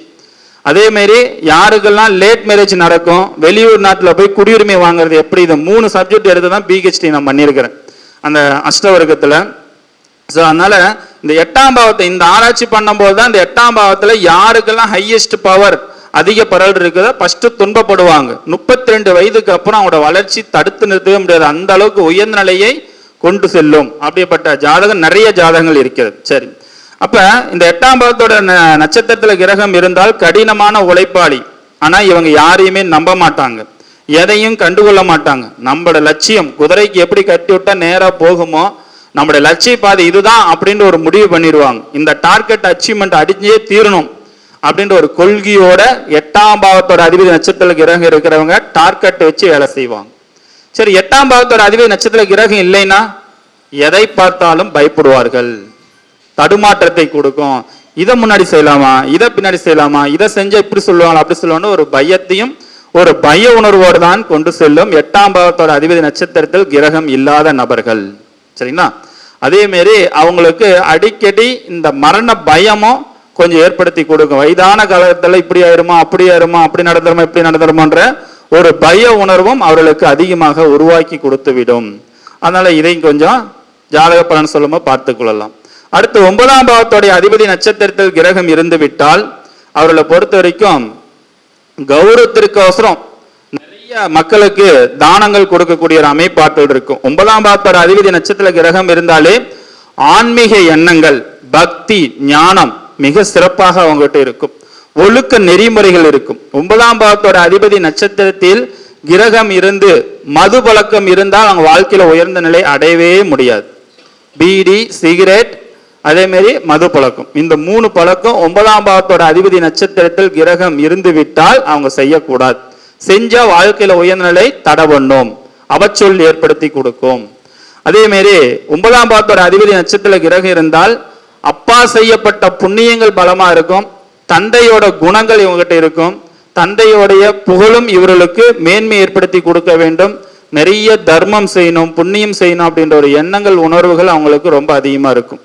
அதே மாதிரி யாருக்கெல்லாம் லேட் மேரேஜ் நடக்கும், வெளியூர் நாட்டில் போய் குடியுரிமை வாங்குறது எப்படி, இந்த 3 சப்ஜெக்ட் எடுத்து தான் பிஹெச்டி நான் பண்ணியிருக்கிறேன் அந்த அஷ்டவர்க்கத்தில். ஸோ அதனால இந்த 8ஆம் பாவத்தை இந்த ஆராய்ச்சி பண்ணும்போது தான் இந்த 8ஆம் பாவத்தில் யாருக்கெல்லாம் ஹையஸ்ட் பவர் அதிக பரல் இருக்குதோ ஃபர்ஸ்ட் துன்பப்படுவாங்க. 32 வயதுக்கு அப்புறம் அவங்களோட வளர்ச்சி தடுத்து நிறுத்தவே முடியாது, அந்த அளவுக்கு உயர்ந்த நிலையை கொண்டு செல்லும். அப்படிப்பட்ட ஜாதகம் நிறைய ஜாதகங்கள் இருக்கிறது. சரி, அப்ப இந்த 8ஆம் பாவத்தோட நட்சத்திரத்துல கிரகம் இருந்தால் கடினமான உழைப்பாளி. ஆனா இவங்க யாரையுமே நம்ப மாட்டாங்க, எதையும் கண்டுகொள்ள மாட்டாங்க. நம்மளோட லட்சியம் குதிரைக்கு எப்படி கட்டி விட்டா நேரா போகுமோ, நம்மளுடைய லட்சிய பாதை இதுதான் அப்படின்ற ஒரு முடிவு பண்ணிடுவாங்க. இந்த டார்கெட் அச்சீவ்மெண்ட் அடிஞ்சே தீரணும் அப்படின்ற ஒரு கொள்கையோட 8ஆம் பாவத்தோட அதிபதி நட்சத்திர கிரகம் இருக்கிறவங்க டார்கெட் வச்சு வேலை செய்வாங்க. சரி, 8ஆம் பாவத்தோட அதிபதி நட்சத்திர கிரகம் இல்லைன்னா எதை பார்த்தாலும் பயப்படுவார்கள், தடுமாற்றத்தை கொடுக்கும். இதை முன்னாடி செய்யலாமா, இதை பின்னாடி செய்யலாமா, இதை செஞ்சா இப்படி சொல்லுவாங்க அப்படி சொல்லுவாங்க, ஒரு பயத்தையும் ஒரு பய உணர்வோடு தான் கொண்டு செல்லும் 8ஆம் பாவத்தோட அதிபதி நட்சத்திரத்தில் கிரகம் இல்லாத நபர்கள். சரிங்களா? அதே மாரி அவங்களுக்கு அடிக்கடி இந்த மரண பயமும் கொஞ்சம் ஏற்படுத்தி கொடுக்கும். வயதான காலத்துல இப்படி ஆயிருமா அப்படி ஆயிருமா, அப்படி நடந்துருமா இப்படி நடந்துருமான்ற ஒரு பய உணர்வும் அவர்களுக்கு அதிகமாக உருவாக்கி கொடுத்து விடும். அதனால இதையும் கொஞ்சம் ஜாதக பலன் சொல்லும்போது பார்த்து கொள்ளலாம். அடுத்து 9ஆம் பாவத்தோடைய அதிபதி நட்சத்திரத்தில் கிரகம் இருந்து விட்டால் அவர்களை பொறுத்த வரைக்கும் கௌரவத்திற்கோசரம் நிறைய மக்களுக்கு தானங்கள் கொடுக்கக்கூடிய ஒரு அமைப்பாற்றல் இருக்கும். 9ஆம் பாவத்தோட அதிபதி நட்சத்திர கிரகம் இருந்தாலே ஆன்மீக எண்ணங்கள், பக்தி, ஞானம் மிக சிறப்பாக அவங்ககிட்ட இருக்கும். ஒழுக்க நெறிமுறைகள் இருக்கும். 9ஆம் பாவத்தோட அதிபதி நட்சத்திரத்தில் கிரகம் இருந்து மது பழக்கம் இருந்தால் அவங்க வாழ்க்கையில உயர்ந்த நிலை அடையவே முடியாது. பீடி, சிகரெட், அதே மாதிரி மது பழக்கம், இந்த 3 பழக்கம் 9ஆம் பாவத்தோட அதிபதி நட்சத்திரத்தில் கிரகம் இருந்து விட்டால் அவங்க செய்யக்கூடாது. செஞ்சா வாழ்க்கையில உயர்ந்த நிலை தடை பண்ணும், அவச்சொல் ஏற்படுத்தி கொடுக்கும். அதே மாதிரி 9ஆம் பாவத்தோட அதிபதி நட்சத்திர கிரகம் இருந்தால் அப்பா செய்யப்பட்ட புண்ணியங்கள் பலமா இருக்கும், தந்தையோட குணங்கள் இவங்ககிட்ட இருக்கும், தந்தையோடைய புகழும் இவர்களுக்கு மேன்மை ஏற்படுத்தி கொடுக்க வேண்டும், நிறைய தர்மம் செய்யணும் புண்ணியம் செய்யணும் அப்படின்ற ஒரு எண்ணங்கள் உணர்வுகள் அவங்களுக்கு ரொம்ப அதிகமா இருக்கும்.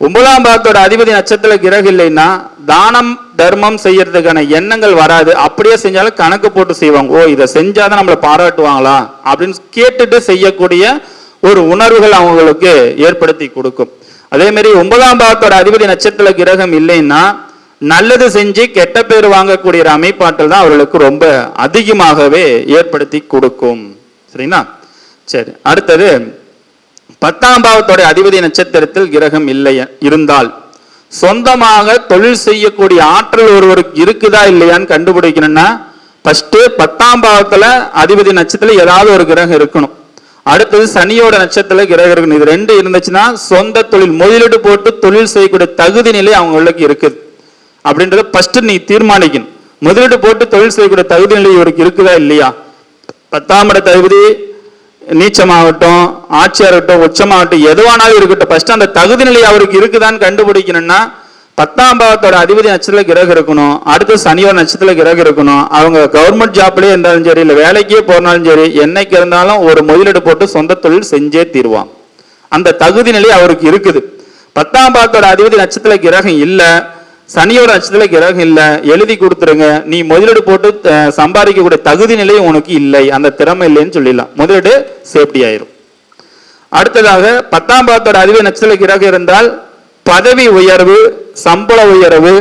9ஆம் பாவத்தோட அதிபதி நட்சத்திர கிரகம் இல்லைன்னா தானம் தர்மம் செய்யறதுக்கான எண்ணங்கள் வராது. அப்படியே செஞ்சாலும் கணக்கு போட்டு செய்வாங்க, ஓ இதை செஞ்சாதான் நம்மளை பாராட்டுவாங்களா அப்படின்னு கேட்டுட்டு செய்யக்கூடிய ஒரு உணர்வுகள் அவங்களுக்கு ஏற்படுத்தி கொடுக்கும். அதே மாதிரி 9ஆம் பாவத்தோட அதிபதி நட்சத்திர கிரகம் இல்லைன்னா நல்லது செஞ்சு கெட்ட பேர் வாங்கக்கூடிய அமைப்பாற்றல் தான் அவர்களுக்கு ரொம்ப அதிகமாகவே ஏற்படுத்தி கொடுக்கும். சரிங்களா? சரி, அடுத்தது 10ஆம் பாவத்தோட அதிபதி நட்சத்திரத்தில் கிரகம் இல்லை இருந்தால் சொந்தமாக தொழில் செய்யக்கூடிய ஆற்றல் ஒருவருக்கு இருக்குதா இல்லையான்னு கண்டுபிடிக்கணும்னா ஃபர்ஸ்ட் 10ஆம் பாவத்துல அதிபதி நட்சத்திரத்தில் ஏதாவது ஒரு கிரகம் இருக்கணும். அடுத்தது சனியோட நட்சத்திரத்துல கிரகம் இருக்கணும். இது 2 இருந்துச்சுன்னா சொந்த தொழில் முதலீடு போட்டு தொழில் செய்யக்கூடிய தகுதி நிலை அவங்களுக்கு இருக்குது அப்படின்றத ஃபர்ஸ்ட் நீ தீர்மானிக்கணும். முதலீடு போட்டு தொழில் செய்யக்கூடிய தகுதி நிலை இவருக்கு இருக்குதா இல்லையா. 10ஆம் இடத்து அதிபதி நீச்சமாகட்டும் ஆட்சியாகட்டும் உச்சமாகட்டும் எதுவானாலும் இருக்கட்டும், ஃபர்ஸ்ட் அந்த தகுதி நிலை அவருக்கு இருக்குதான்னு கண்டுபிடிக்கணும்னா 10ஆம் பாவத்தோட அதிபதி நட்சத்திர கிரகம் இருக்கணும். அடுத்து சனியோட நட்சத்திர கிரகம் இருக்கணும். அவங்க கவர்மெண்ட் ஜாப்லயே இருந்தாலும் சரி, இல்லை வேலைக்கே போனாலும் சரி, என்னைக்கு இருந்தாலும் ஒரு முதலீடு போட்டு சொந்த தொழில் செஞ்சே தீர்வான். அந்த தகுதி நிலை அவருக்கு இருக்குது. 10ஆம் பாவத்தோட அதிபதி நட்சத்திர கிரகம் இல்லை, சனியோட நட்சத்திர கிரகம் இல்லை, எழுதி கொடுத்துருங்க, நீ முதலீடு போட்டு சம்பாதிக்கக்கூடிய தகுதி நிலை உனக்கு இல்லை, அந்த திறமை இல்லைன்னு சொல்லிடலாம், முதலீடு சேஃப்டி ஆயிரும். அடுத்ததாக 10ஆம் பாவத்தோட அதிபதி நட்சத்திர கிரகம் இருந்தால் பதவி உயர்வு, சம்பள உயர்வு,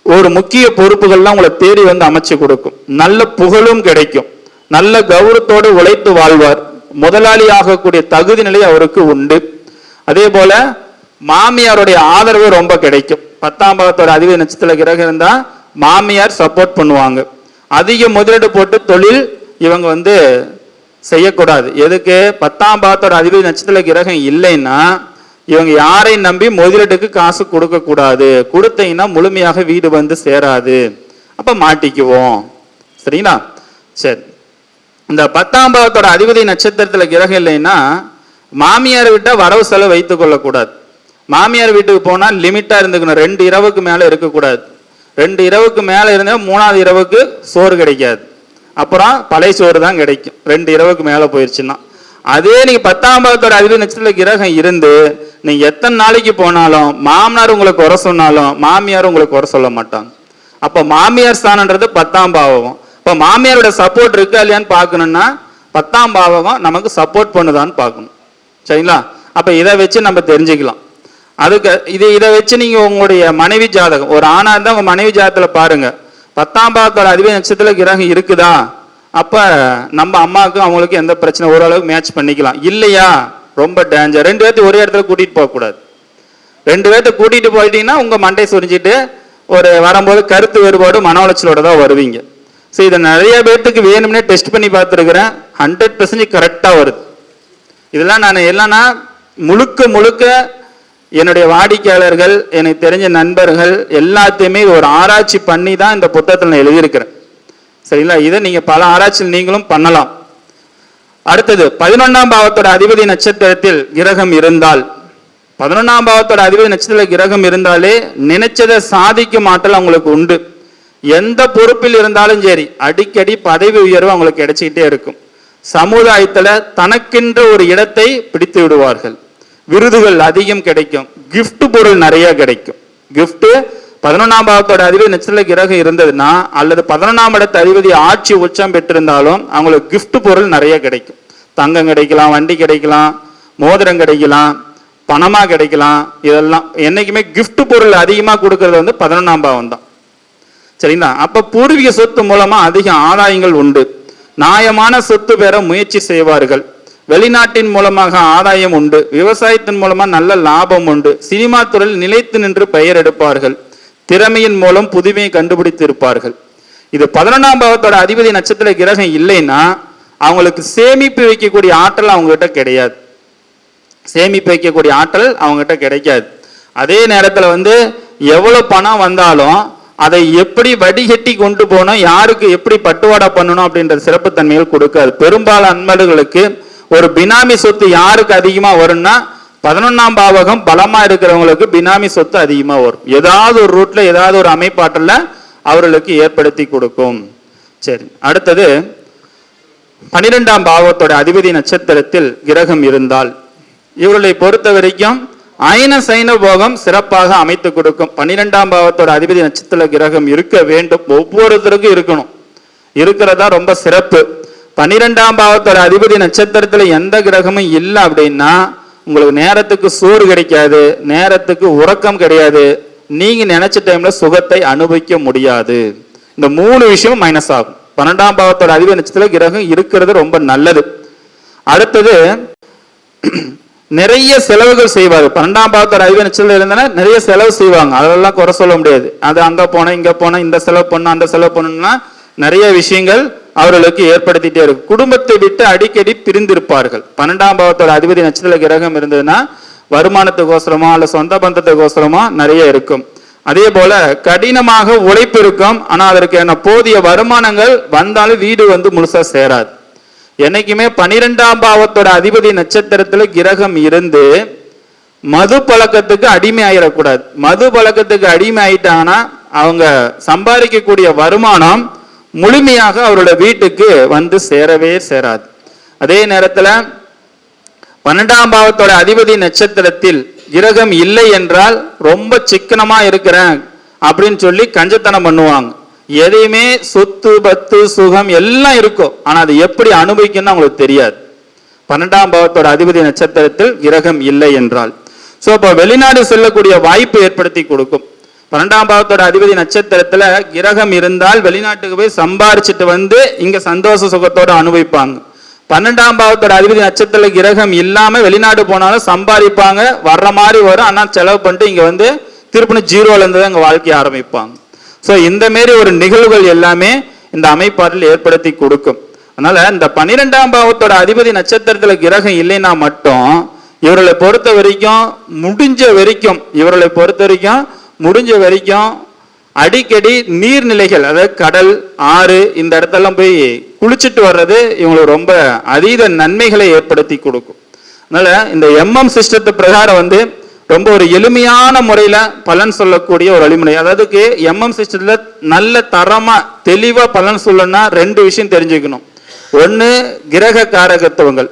ஒரு முக்கிய பொறுப்புகள்லாம் உங்களை தேடி வந்து அமைச்சு கொடுக்கும். நல்ல புகழும் கிடைக்கும், நல்ல கௌரவத்தோடு உழைத்து வாழ்வார், முதலாளி ஆகக்கூடிய தகுதி நிலை அவருக்கு உண்டு. அதே போல மாமியாருடைய ஆதரவு ரொம்ப கிடைக்கும். 10ஆம் பாவத்தோட அதிபதி நட்சத்திர கிரகம் இருந்தா மாமியார் சப்போர்ட் பண்ணுவாங்க. அதிக முதலீடு போட்டு தொழில் இவங்க செய்யக்கூடாது. எதுக்கு? 10ஆம் பாவத்தோட அதிபதி நட்சத்திர கிரகம் இல்லைன்னா இவங்க யாரையும் நம்பி முதலீட்டுக்கு காசு கொடுக்க கூடாது. கொடுத்தீங்கன்னா முழுமையாக வீடு சேராது. அப்ப மாட்டிக்குவோம். சரிங்களா? சரி, இந்த 10ஆம் பாவத்தோட அதிபதி நட்சத்திரத்துல கிரகம் இல்லைன்னா மாமியார் விட்டா வரவு செலவு வைத்துக் கொள்ளக்கூடாது. மாமியார் வீட்டுக்கு போனா லிமிட்டா இருந்துக்கணும். 2 இரவுக்கு மேல இருக்கக்கூடாது. 2 இரவுக்கு மேல இருந்தா 3ஆவது இரவுக்கு சோறு கிடைக்காது. அப்புறம் பழைய சோறு தான் கிடைக்கும் 2 இரவுக்கு மேல போயிருச்சுன்னா. அதே நீங்க 10ஆம் பாவத்தோட அதிபதி நட்சத்திர கிரகம் இருந்து நீங்க எத்தனை நாளைக்கு போனாலும் மாமனார் உங்களுக்கு குறை சொன்னாலும் மாமியார் உங்களுக்கு குறை சொல்ல மாட்டாங்க. அப்ப மாமியார் ஸ்தானன்றது 10ஆம் பாவகம். இப்ப மாமியாரோட சப்போர்ட் இருக்கா இல்லையான்னு பார்க்கணும்னா 10ஆம் பாவகம் நமக்கு சப்போர்ட் பண்ணுதான்னு பார்க்கணும். சரிங்களா? அப்ப இதை வச்சு நம்ம தெரிஞ்சுக்கலாம். அதுக்கு இதை வச்சு நீங்க உங்களுடைய மனைவி ஜாதகம், ஒரு ஆணா இருந்தா உங்க மனைவி ஜாதகத்துல பாருங்க 10ஆம் பாவத்தோட அதிபதி நட்சத்திர கிரகம் இருக்குதா, அப்ப நம்ம அம்மாவுக்கும் அவங்களுக்கு எந்த பிரச்சனை ஓரளவுக்கு மேட்ச் பண்ணிக்கலாம். இல்லையா ரொம்ப டேஞ்சர். 2 பேர்த்து ஒரே இடத்துல கூட்டிட்டு போக கூடாது. 2 பேர்த்த கூட்டிட்டு போயிட்டீங்கன்னா உங்க மண்டை சுரிஞ்சிட்டு ஒரு வரும்போது கருத்து வேறுபாடு மன உளைச்சலோட தான் வருவீங்க. ஸோ இதை நிறைய பேர்த்துக்கு வேணும்னே டெஸ்ட் பண்ணி பார்த்துருக்கிறேன். 100% கரெக்டா வருது. இதெல்லாம் நான் இல்லைன்னா முழுக்க என்னுடைய வாடிக்கையாளர்கள், எனக்கு தெரிஞ்ச நண்பர்கள் எல்லாத்தையுமே ஒரு ஆராய்ச்சி பண்ணி தான் இந்த புத்தகத்தில் நான் எழுதியிருக்கிறேன். சரிங்களா? இதை நீங்க பல ஆராய்ச்சியில் நீங்களும் பண்ணலாம். அடுத்தது 11ஆம் பாவத்தோட அதிபதி நட்சத்திரத்தில் கிரகம் இருந்தால், 11ஆம் பாவத்தோட அதிபதி நட்சத்திர கிரகம் இருந்தாலே நினைச்சதை சாதிக்கும் ஆற்றல் அவங்களுக்கு உண்டு. எந்த பொறுப்பில் இருந்தாலும் சரி அடிக்கடி பதவி உயர்வு அவங்களுக்கு கிடைச்சிக்கிட்டே இருக்கும். சமுதாயத்துல தனக்கென்ற ஒரு இடத்தை பிடித்து விடுவார்கள். விருதுகள் அதிகம் கிடைக்கும். கிஃப்ட் பொருள் நிறைய கிடைக்கும். கிஃப்ட் 11ஆம் பாவத்தோட அதிபதி நட்சத்திர கிரகம் இருந்ததுன்னா அல்லது 11ஆம் இடத்து அதிபதி ஆட்சி உச்சம் பெற்றிருந்தாலும் அவங்களுக்கு கிஃப்ட் பொருள் நிறைய கிடைக்கும். தங்கம் கிடைக்கலாம், வண்டி கிடைக்கலாம், மோதிரம் கிடைக்கலாம், பணமா கிடைக்கலாம். இதெல்லாம் என்னைக்குமே கிஃப்ட் பொருள் அதிகமா கொடுக்கறது 11ஆம் பாவம் தான். சரிங்களா? அப்ப பூர்வீக சொத்து மூலமா அதிக ஆதாயங்கள் உண்டு. நியாயமான சொத்து பெற முயற்சி செய்வார்கள். வெளிநாட்டின் மூலமாக ஆதாயம் உண்டு. விவசாயத்தின் மூலமா நல்ல லாபம் உண்டு. சினிமா துறையில் நிலைத்து நின்று பெயர் எடுப்பார்கள். திறமையின் மூலம் புதுமையை கண்டுபிடித்து இருப்பார்கள். இது 11ஆம் பாவத்தோட அதிபதி நட்சத்திர கிரகம் இல்லைன்னா அவங்களுக்கு சேமிப்பு வைக்கக்கூடிய ஆற்றல் அவங்க கிட்ட கிடையாது. சேமிப்பு வைக்கக்கூடிய ஆற்றல் அவங்க கிட்ட கிடைக்காது. அதே நேரத்துல எவ்வளவு பணம் வந்தாலும் அதை எப்படி வடிகட்டி கொண்டு போகணும், யாருக்கு எப்படி பட்டுவாடா பண்ணணும் அப்படின்ற சிறப்பு தன்மைகள் கொடுக்காது. பெரும்பாலான அன்பர்களுக்கு ஒரு பினாமி சொத்து யாருக்கு அதிகமா வரும்னா 11ஆம் பாவகம் பலமா இருக்கிறவங்களுக்கு பினாமி சொத்து அதிகமா வரும். ஏதாவது ஒரு ரூட்ல ஏதாவது ஒரு அமைப்பாற்றல அவர்களுக்கு ஏற்படுத்தி கொடுக்கும். சரி, அடுத்தது 12ஆம் பாவத்தோட அதிபதி நட்சத்திரத்தில் கிரகம் இருந்தால் இவர்களை பொறுத்த வரைக்கும் அயன சைன போகம் சிறப்பாக அமைத்து கொடுக்கும். 12ஆம் பாவத்தோட அதிபதி நட்சத்திர கிரகம் இருக்க வேண்டும். ஒவ்வொருத்தருக்கும் இருக்கணும். இருக்கிறதா ரொம்ப சிறப்பு. 12ஆம் பாவத்தோட அதிபதி நட்சத்திரத்துல எந்த கிரகமும் இல்லை அப்படின்னா உங்களுக்கு நேரத்துக்கு சோறு கிடைக்காது, நேரத்துக்கு உறக்கம் கிடையாது, நீங்க நினைச்ச டைம்ல சுகத்தை அனுபவிக்க முடியாது. இந்த 3 விஷயம் மைனஸ் ஆகும். 12ஆம் பாவத்தோட அதிபதி நட்சத்திர கிரகம் இருக்கிறது ரொம்ப நல்லது. அடுத்தது நிறைய செலவுகள் செய்வார். 12ஆம் பாவத்தோட அதிபதி நட்சத்திரம் இருந்தா நிறைய செலவு செய்வாங்க. அதெல்லாம் குறை சொல்ல முடியாது. அது அங்க போன இங்க போன இந்த செலவு பண்ண அந்த செலவு பண்ணணும்னா நிறைய விஷயங்கள் அவர்களுக்கு ஏற்படுத்திட்டே இருக்கும். குடும்பத்தை விட்டு அடிக்கடி பிரிந்திருப்பார்கள். 12ஆம் பாவத்தோட அதிபதி நட்சத்திர கிரகம் இருந்ததுன்னா வருமானத்துக்கோசரமோ அல்ல சொந்த பந்தத்துக்கோசரமோ நிறைய இருக்கும். அதே போல கடினமாக உழைப்பு இருக்கும். ஆனா அதற்கு போதிய வருமானங்கள் வந்தாலும் வீடு முழுசா சேராது. என்னைக்குமே 12ஆம் பாவத்தோட அதிபதி நட்சத்திரத்துல கிரகம் இருந்து மது பழக்கத்துக்கு அடிமை ஆயிடக்கூடாது. மது பழக்கத்துக்கு அடிமை ஆயிட்டாங்கன்னா அவங்க சம்பாதிக்கக்கூடிய வருமானம் முழுமையாக அவரோட வீட்டுக்கு சேரவே சேராது. அதே நேரத்துல 12ஆம் பாவத்தோட அதிபதி நட்சத்திரத்தில் கிரகம் இல்லை என்றால் ரொம்ப சிக்கனமா இருக்கிறேன் அப்படின்னு சொல்லி கஞ்சத்தனம் பண்ணுவாங்க. எதையுமே சொத்து பத்து சுகம் எல்லாம் இருக்கும், ஆனா அது எப்படி அனுபவிக்கணும்னு அவங்களுக்கு தெரியாது. 12ஆம் பாவத்தோட அதிபதி நட்சத்திரத்தில் கிரகம் இல்லை என்றால் சோ அப்ப வெளிநாடு செல்லக்கூடிய வாய்ப்பு ஏற்படுத்தி கொடுக்கும். 12ஆம் பாவத்தோட அதிபதி நட்சத்திரத்துல கிரகம் இருந்தால் வெளிநாட்டுக்கு போய் சம்பாரிச்சுட்டு இங்க சந்தோஷ சுகத்தோட அனுபவிப்பாங்க. 12ஆம் பாவத்தோட அதிபதி நட்சத்திர கிரகம் இல்லாம வெளிநாடு போனாலும் சம்பாதிப்பாங்க, வர்ற மாதிரி வரும். ஆனா செலவு பண்ணிட்டு இங்க வந்து திருப்பி ஜீரோல இருந்து தான் இங்க வாழ்க்கைய ஆரம்பிப்பாங்க. ஸோ இந்த மாரி ஒரு நிகழ்வுகள் எல்லாமே இந்த அமைப்பாற்றல் ஏற்படுத்தி கொடுக்கும். அதனால இந்த 12ஆம் பாவத்தோட அதிபதி நட்சத்திரத்துல கிரகம் இல்லைன்னா மட்டும் இவர்களை பொறுத்த வரைக்கும் முடிஞ்ச வரைக்கும் அடிக்கடி நீர்நிலைகள், அதாவது கடல், ஆறு, இந்த இடத்தெல்லாம் போய் குளிச்சுட்டு வர்றது இவங்களுக்கு ரொம்ப அதீத நன்மைகளை ஏற்படுத்தி கொடுக்கும். அதனால இந்த எம்எம் சிஸ்டத்து பிரகாரம் வந்து ரொம்ப ஒரு எளிமையான முறையில பலன் சொல்லக்கூடிய ஒரு வழிமுறை. அதாவது எம்எம் சிஸ்டத்துல நல்ல தரமா தெளிவா பலன் சொல்லணும்னா 2 விஷயம் தெரிஞ்சுக்கணும். 1 கிரக காரகத்துவங்கள்,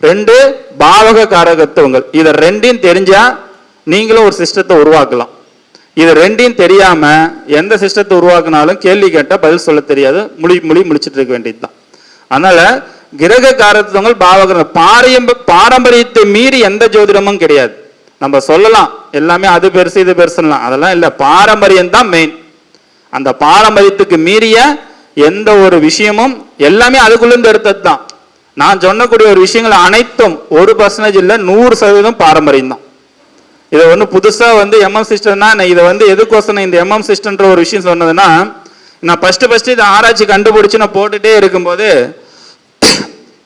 2 பாவக காரகத்துவங்கள். இதை 2யும் தெரிஞ்சா நீங்களும் ஒரு சிஸ்டத்தை உருவாக்கலாம். இது 2யும் தெரியாம எந்த சிஸ்டத்தை உருவாக்குனாலும் கேள்வி கேட்டா பதில் சொல்ல தெரியாது, முழிச்சிட்டு இருக்க வேண்டியதுதான். அதனால கிரக காரகத்துவங்கள், பாவக, பாரம்பரியத்தை மீறி எந்த ஜோதிடமும் கிடையாது. நம்ம சொல்லலாம் எல்லாமே அது பெருசு இது பெருசுலாம், அதெல்லாம் இல்லை. பாரம்பரியம் தான் மெயின். அந்த பாரம்பரியத்துக்கு மீறிய எந்த ஒரு விஷயமும் எல்லாமே அதுக்குள்ளேருந்து எடுத்தது தான். நான் சொன்னக்கூடிய ஒரு விஷயங்கள் அனைத்தும் 1% இல்லை, 100% பாரம்பரியம் தான். இதை ஒன்று புதுசா வந்து எம்எம் சிஸ்டம்னா இதை வந்து எதுக்கோசம் இந்த எம்எம் சிஸ்டம்ன்ற ஒரு விஷயம் சொன்னதுன்னா, நான் ஃபர்ஸ்ட் இதை ஆராய்ச்சி கண்டுபிடிச்சு நான் போட்டுட்டே இருக்கும்போது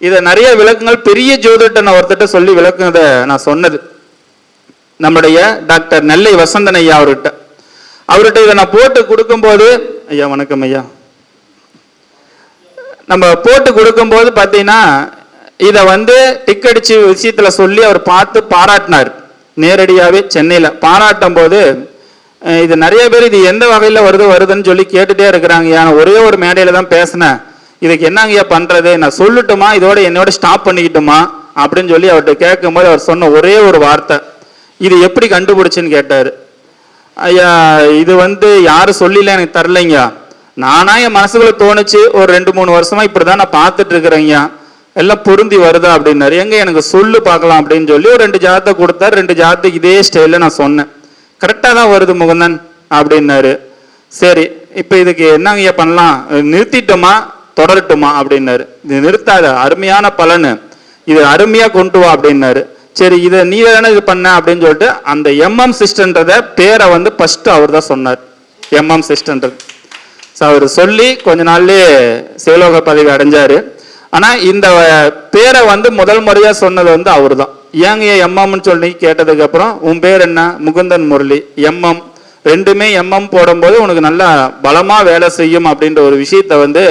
இதை நிறைய விளக்கங்கள் பெரிய ஜோதிட்ட நான் ஒருத்தட்ட சொல்லி விளக்குனதை நான் சொன்னது நம்முடைய டாக்டர் நெல்லை வசந்தன் ஐயா அவர்கிட்ட இதை நான் போட்டு கொடுக்கும்போது, ஐயா வணக்கம் ஐயா, நம்ம போட்டு கொடுக்கும்போது பார்த்தீங்கன்னா இதை வந்து டிக்கெடிச்சு விஷயத்துல சொல்லி அவர் பார்த்து பாராட்டினார். நேரடியாகவே சென்னையில் பாராட்டும் போது இது நிறைய பேர் இது எந்த வகையில் வருதுன்னு சொல்லி கேட்டுட்டே இருக்கிறாங்க. நான் ஒரே ஒரு மேடையில தான் பேசினேன், இதுக்கு என்னங்கய்யா பண்றது, நான் சொல்லட்டுமா, இதோட என்னோட ஸ்டாப் பண்ணிக்கிட்டுமா அப்படின்னு சொல்லி அவர்கிட்ட கேட்கும்போது அவர் சொன்ன ஒரே ஒரு வார்த்தை, இது எப்படி கண்டுபிடிச்சுன்னு கேட்டாரு. ஐயா இது வந்து யாரும் சொல்லல, எனக்கு தரலைங்க, நானா என் மனசுக்குள்ள தோணுச்சு, ஒரு 2-3 வருஷமா இப்படிதான் நான் பார்த்துட்டு இருக்கிறேங்க, எல்லாம் பொருந்தி வருதா அப்படின்னாரு. எங்க எனக்கு சொல்லு பார்க்கலாம் அப்படின்னு சொல்லி ஒரு 2 ஜாதத்தை கொடுத்தாரு. 2 ஜாதத்துக்கு இதே ஸ்டைல நான் சொன்னேன், கரெக்டா தான் வருது முகுந்தன் அப்படின்னாரு. சரி இப்ப இதுக்கு என்னங்கய்யா பண்ணலாம், நிறுத்திட்டோமா தொடரட்டுமா அப்படின்னாரு. இது நிறுத்தாத, அருமையான பலனு, இது அருமையா கொண்டு வா அப்படின்னாரு. சரி இதை நீ தானே இது பண்ண அப்படின்னு சொல்லிட்டு அந்த எம்எம் சிஸ்டம்ன்றத பேரை வந்து ஃபர்ஸ்ட் அவர் தான் சொன்னார். எம்எம் சிஸ்டம்ன்றது அவர் சொல்லி கொஞ்ச நாள்லயே சிவலோக பதவி அடைஞ்சாரு. ஆனா இந்த பேரை வந்து முதல் முறையா சொன்னது வந்து அவரு தான். ஏங்க எம்எம்னு சொல்லி கேட்டதுக்கு அப்புறம் உன் பேர் என்ன, முகுந்தன் முரளி, எம்எம், 2மே எம்எம் போடும்போது உனக்கு நல்லா பலமா வேலை செய்யும் அப்படின்ற ஒரு விஷயத்த வந்து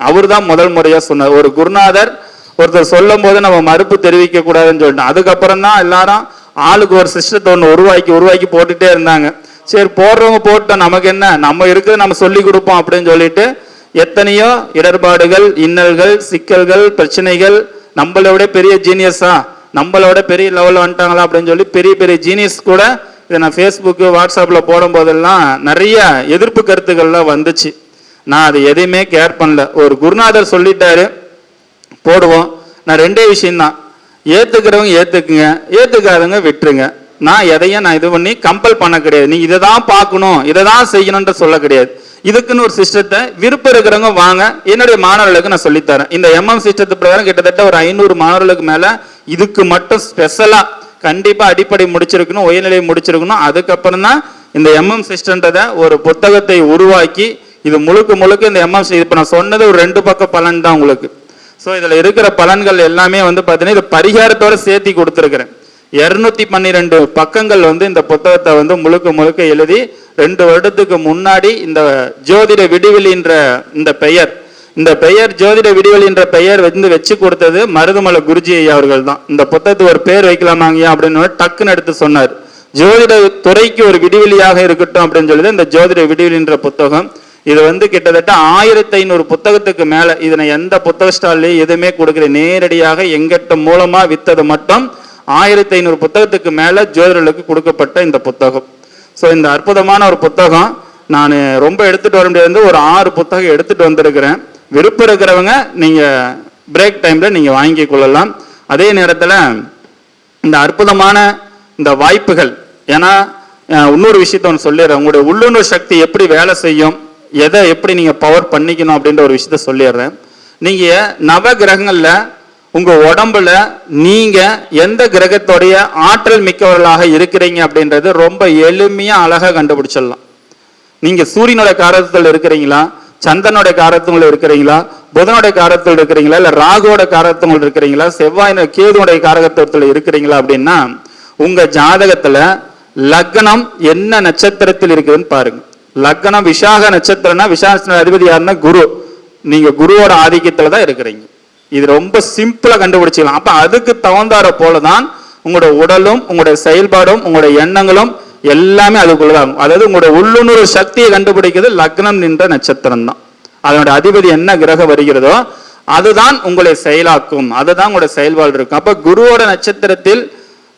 அவரு தான் முதல் முறையா சொன்னார். ஒரு குருநாதர் ஒருத்தர் சொல்லும் போது நம்ம மறுப்பு தெரிவிக்க கூடாதுன்னு சொல்லிட்டோம். அதுக்கப்புறம் தான் எல்லாரும் ஆளுக்கு ஒரு சிஸ்டத்தை ஒன்று உருவாக்கி போட்டுட்டே இருந்தாங்க. சரி போடுறவங்க போட்டோம், நமக்கு என்ன, நம்ம இருக்கிறது நம்ம சொல்லி கொடுப்போம் அப்படின்னு சொல்லிட்டு எத்தனையோ இடர்பாடுகள், இன்னல்கள், சிக்கல்கள், பிரச்சனைகள், நம்மளோட பெரிய ஜீனியஸா, நம்மளோட பெரிய லெவலில் வந்துட்டாங்களா அப்படின்னு சொல்லி பெரிய பெரிய ஜீனியஸ் கூட இதை நான் ஃபேஸ்புக்கு வாட்ஸ்அப்பில் போடும் போதெல்லாம் நிறைய எதிர்ப்பு கருத்துக்கள்லாம் வந்துச்சு. நான் அது எதையுமே கேர் பண்ணல. ஒரு குருநாதர் சொல்லிட்டாரு போடுவோம். நான் 2 விஷயம்தான், ஏத்துக்கிறவங்க ஏத்துக்குங்க, ஏத்துக்காதவங்க விட்டுருங்க. நான் எதையும் நான் இது பண்ணி கம்பல் பண்ண கிடையாது. நீ இதை தான் பார்க்கணும், இதை தான் செய்யணும்ன்ற சொல்ல கிடையாது. இதுக்குன்னு ஒரு சிஸ்டத்தை விருப்பம் இருக்கிறவங்க வாங்க, என்னுடைய மாணவர்களுக்கு நான் சொல்லித்தரேன். இந்த எம்எம் சிஸ்டத்து பிரகாரம் கிட்டத்தட்ட ஒரு 500 மாணவர்களுக்கு மேல இதுக்கு மட்டும் ஸ்பெஷலா கண்டிப்பா அடிப்படை முடிச்சிருக்கணும், உயர்நிலை முடிச்சிருக்கணும். அதுக்கப்புறம் தான் இந்த எம்எம் சிஸ்டம்ன்றத ஒரு புத்தகத்தை உருவாக்கி இது முழுக்க இந்த எம்எம் இப்ப நான் சொன்னது ஒரு 2 பக்க பலன் தான் உங்களுக்கு. ஸோ இதில் இருக்கிற பலன்கள் எல்லாமே வந்து பார்த்தீங்கன்னா இது பரிகாரத்தோட சேர்த்தி கொடுத்துருக்கிறேன். 212 பக்கங்கள் வந்து இந்த புத்தகத்தை வந்து முழுக்க எழுதி 2 வருடத்துக்கு முன்னாடி இந்த ஜோதிட விடிவெளின்ற இந்த பெயர் ஜோதிட விடிவெளின்ற பெயர் வந்து வச்சு கொடுத்தது மருதுமலை குருஜி ஐயா அவர்கள் தான். இந்த புத்தகத்துக்கு ஒரு பேர் வைக்கலாமாங்க அப்படின்னு டக்குன்னு எடுத்து சொன்னார். ஜோதிட துறைக்கு ஒரு விடிவெளியாக இருக்கட்டும் அப்படின்னு சொல்லி இந்த ஜோதிட விடிவெளின்ற புத்தகம். இது வந்து கிட்டத்தட்ட 1500 புத்தகத்துக்கு மேல. இதனை எந்த புத்தக ஸ்டால்லையும் எதுவுமே கொடுக்கல, நேரடியாக எங்கிட்ட மூலமா வித்தது மட்டும் 1500 புத்தகத்துக்கு மேல ஜோதிடர்களுக்கு கொடுக்கப்பட்ட இந்த புத்தகம். ஸோ இந்த அற்புதமான ஒரு புத்தகம் நான் ரொம்ப எடுத்துட்டு வர முடியாது, ஒரு 6 புத்தகம் எடுத்துட்டு வந்திருக்கிறேன். விருப்பம் இருக்கிறவங்க நீங்க பிரேக் டைம்ல நீங்க வாங்கி கொள்ளலாம். அதே நேரத்தில் இந்த அற்புதமான இந்த வாய்ப்புகள், ஏன்னா இன்னொரு விஷயத்த ஒன்று சொல்லிடுறேன், உங்களுடைய உள்ளுணர்வு சக்தி எப்படி வேலை செய்யும், எதை எப்படி நீங்க பவர் பண்ணிக்கணும் அப்படின்ற ஒரு விஷயத்த சொல்லிடுறேன். நீங்க நவ கிரகங்கள்ல உங்க உடம்புல நீங்க எந்த கிரகத்தோடைய ஆற்றல் மிக்கவர்களாக இருக்கிறீங்க அப்படின்றது ரொம்ப எளிமையா அழகா கண்டுபிடிச்சிடலாம். நீங்க சூரியனோட காரகத்தில் இருக்கிறீங்களா, சந்திரனோட காரகத்துல இருக்கிறீங்களா, புதனுடைய காரகத்தில் இருக்கிறீங்களா, இல்ல ராகுவோட காரகத்தில் இருக்கிறீங்களா, செவ்வாய் கேதுவோடைய காரகத்தில் இருக்கிறீங்களா அப்படின்னா உங்க ஜாதகத்துல லக்னம் என்ன நட்சத்திரத்தில் இருக்குதுன்னு பாருங்க. லக்னம் விசாக நட்சத்திரம்னா விசாக அதிபதி யாருன்னா குரு. நீங்க குருவோட ஆதிக்கத்துல தான் இருக்கிறீங்க. இது ரொம்ப சிம்பிளா கண்டுபிடிச்சிக்கலாம். அப்ப அதுக்கு தகுந்தார போலதான் உங்களோட உடலும் உங்களுடைய செயல்பாடும் உங்களுடைய எண்ணங்களும் எல்லாமே அதுக்குள்ளதான். அதாவது உங்களுடைய உள்ளுணர்வு சக்தியை கண்டுபிடிக்கிறது லக்னம் நின்ற நட்சத்திரம் தான். அதனுடைய அதிபதி என்ன கிரகம் வருகிறதோ அதுதான் உங்களை செயலாக்கும், அதுதான் உங்களுடைய செயல்பாடு இருக்கும். அப்ப குருவோட நட்சத்திரத்தில்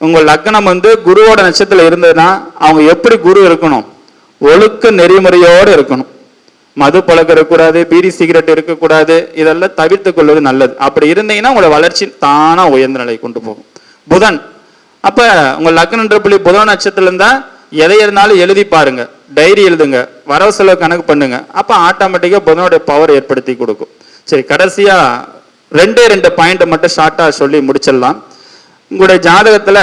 உங்க லக்னம் குருவோட நட்சத்திரத்தில் இருந்ததுன்னா அவங்க எப்படி குரு இருக்கணும்? ஒழுக்க நெறிமுறையோடு இருக்கணும். மது பழக்கம் இருக்கக்கூடாது, பீடி சிகரெட் இருக்கக்கூடாது, இதெல்லாம் தவிர்த்து கொள்வது நல்லது. அப்படி இருந்தீங்கன்னா உங்களோட வளர்ச்சி தானா உயர்ந்த நிலை கொண்டு போகும். புதன், அப்ப உங்க லக்னன்ற புள்ளி புதன் நட்சத்திரம் இருந்தா எதை இருந்தாலும் எழுதி பாருங்க, டைரி எழுதுங்க, வரவு செலவு கணக்கு பண்ணுங்க. அப்ப ஆட்டோமேட்டிக்கா புதனுடைய பவர் ஏற்படுத்தி கொடுக்கும். சரி, கடைசியா ரெண்டு பாயிண்ட் மட்டும் ஷார்ட்டா சொல்லி முடிச்சிடலாம். உங்களுடைய ஜாதகத்துல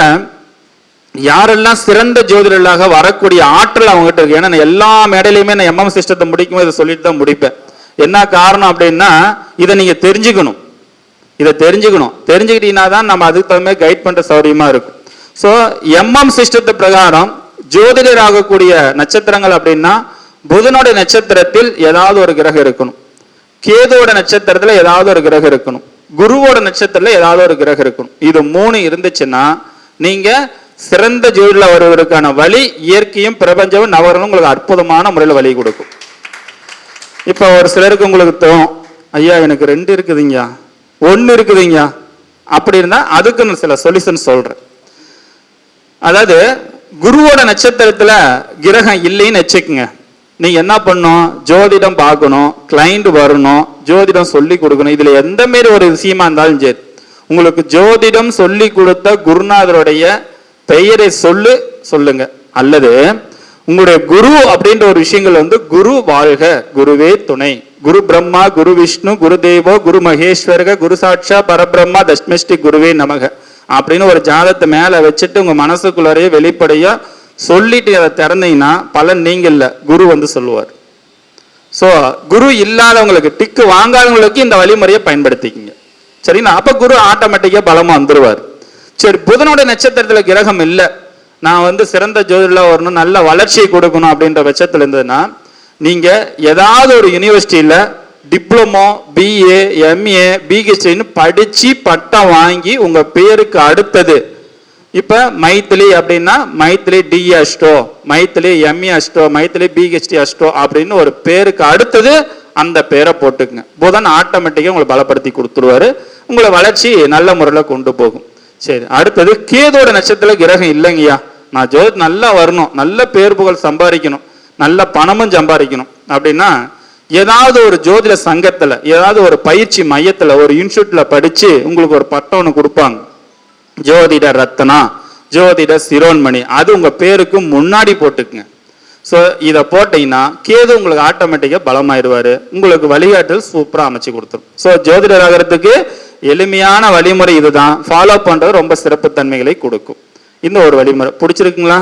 யாரெல்லாம் சிறந்த ஜோதிடர்களாக வரக்கூடிய ஆற்றல் அவங்ககிட்ட இருக்கு. ஏன்னா எல்லா மேடையிலுமே நான் எம்எம் சிஸ்டத்தை முடிக்கும் இதை சொல்லிட்டு தான் முடிப்பேன். என்ன காரணம் அப்படின்னா இதை நீங்க தெரிஞ்சுக்கணும். தெரிஞ்சுக்கிட்டீங்கன்னா தான் நம்ம அதுக்கு தகுந்த கைட் பண்ற சௌரியமா இருக்கும். ஸோ எம்எம் சிஸ்டத்தை பிரகாரம் ஜோதிடர் ஆகக்கூடிய நட்சத்திரங்கள் அப்படின்னா புதனோட நட்சத்திரத்தில் ஏதாவது ஒரு கிரகம் இருக்கணும், கேதுவோட நட்சத்திரத்துல ஏதாவது ஒரு கிரகம் இருக்கணும், குருவோட நட்சத்திரத்துல ஏதாவது ஒரு கிரகம் இருக்கணும். இது 3 இருந்துச்சுன்னா நீங்க சிறந்த ஜோதிடர்ல வருவதற்கான வழி இயற்கையும் பிரபஞ்சமும் நவரணும் உங்களுக்கு அற்புதமான முறையில் வழி கொடுக்கும். இப்ப ஒரு சிலருக்கு உங்களுக்கு தோணும், ஐயா எனக்கு 2 இருக்குதுங்க, 1 இருக்குதுங்க, அப்படி இருந்தா அதுக்கு நான் சில சொல்யூஷன் சொல்றேன். அதாவது குருவோட நட்சத்திரத்துல கிரகம் இல்லைன்னு வச்சுக்கோங்க, நீங்க என்ன பண்ணணும்? ஜோதிடம் பார்க்கணும், கிளைண்ட் வரணும், ஜோதிடம் சொல்லி கொடுக்கணும். இதுல எந்த மாரி ஒரு விஷயமா இருந்தாலும் சரி, உங்களுக்கு ஜோதிடம் சொல்லி கொடுத்த குருநாதருடைய பெயரை சொல்லுங்க. அல்லது உங்களுடைய குரு அப்படின்ற ஒரு விஷயங்கள் குரு வாழ்க, குருவே துணை, குரு பிரம்மா, குரு விஷ்ணு, குரு தேவோ, குரு மகேஸ்வரக, குரு சாட்சா பரபிரம்மா, தஸ்மஸ்டி குருவே நமக அப்படின்னு ஒரு ஜாதத்தை மேல வச்சுட்டு உங்க மனசுக்குள்ளாரையே வெளிப்படையா சொல்லிட்டு அதை திறந்தீங்கன்னா பலன் நீங்க இல்ல, குரு சொல்லுவார். சோ குரு இல்லாதவங்களுக்கு, டிக்கு வாங்காதவங்களுக்கு இந்த வழிமுறையை பயன்படுத்திக்கிங்க. சரிங்களா? அப்ப குரு ஆட்டோமேட்டிக்கா பலமா வந்துருவார். சரி, புதனோட நட்சத்திரத்துல கிரகம் இல்லை, நான் சிறந்த ஜோதிடர்களா வரணும், நல்ல வளர்ச்சியை கொடுக்கணும் அப்படின்ற பட்சத்துல இருந்ததுன்னா நீங்க ஏதாவது ஒரு யூனிவர்சிட்டியில டிப்ளமோ, பிஏ, எம்ஏ, பிஹெச்டின்னு படிச்சு பட்டம் வாங்கி உங்க பேருக்கு அடுத்தது இப்ப மைத்திலி அப்படின்னா Maithili DE astro, Maithili MA astro, Maithili PhD astro அப்படின்னு ஒரு பேருக்கு அடுத்தது அந்த பேரை போட்டுக்குங்க. புதன் ஆட்டோமேட்டிக்கா உங்களை பலப்படுத்தி கொடுத்துருவாரு, உங்களை வளர்ச்சி நல்ல முறையில் கொண்டு போகும். சரி, அடுத்தது கேதோட நட்சத்திர கிரகம் இல்லைங்கய்யா, நான் ஜோதி நல்லா வரணும், நல்ல பேர் புகழ் சம்பாதிக்கணும், நல்ல பணமும் சம்பாதிக்கணும் அப்படின்னா ஏதாவது ஒரு ஜோதிட சங்கத்துல, ஏதாவது ஒரு பயிற்சி மையத்துல, ஒரு இன்ஸ்டியூட்ல படிச்சு உங்களுக்கு ஒரு பட்டம் ஒன்று கொடுப்பாங்க, ஜோதிட ரத்னா, ஜோதிட சிரோன்மணி, அது உங்க பேருக்கு முன்னாடி போட்டுக்குங்க. ஸோ இதை போட்டீங்கன்னா கேது உங்களுக்கு ஆட்டோமேட்டிக்கா பலமாயிருவாரு, உங்களுக்கு வழிகாட்டல் சூப்பரா அமைச்சு கொடுத்துரும். ஸோ ஜோதிடர் ஆகிறதுக்கு எளிமையான வழிமுறை இதுதான், ஃபாலோ பண்றது ரொம்ப சிறப்பு தன்மைகளை கொடுக்கும். இந்த ஒரு வழிமுறை பிடிச்சிருக்குங்களா?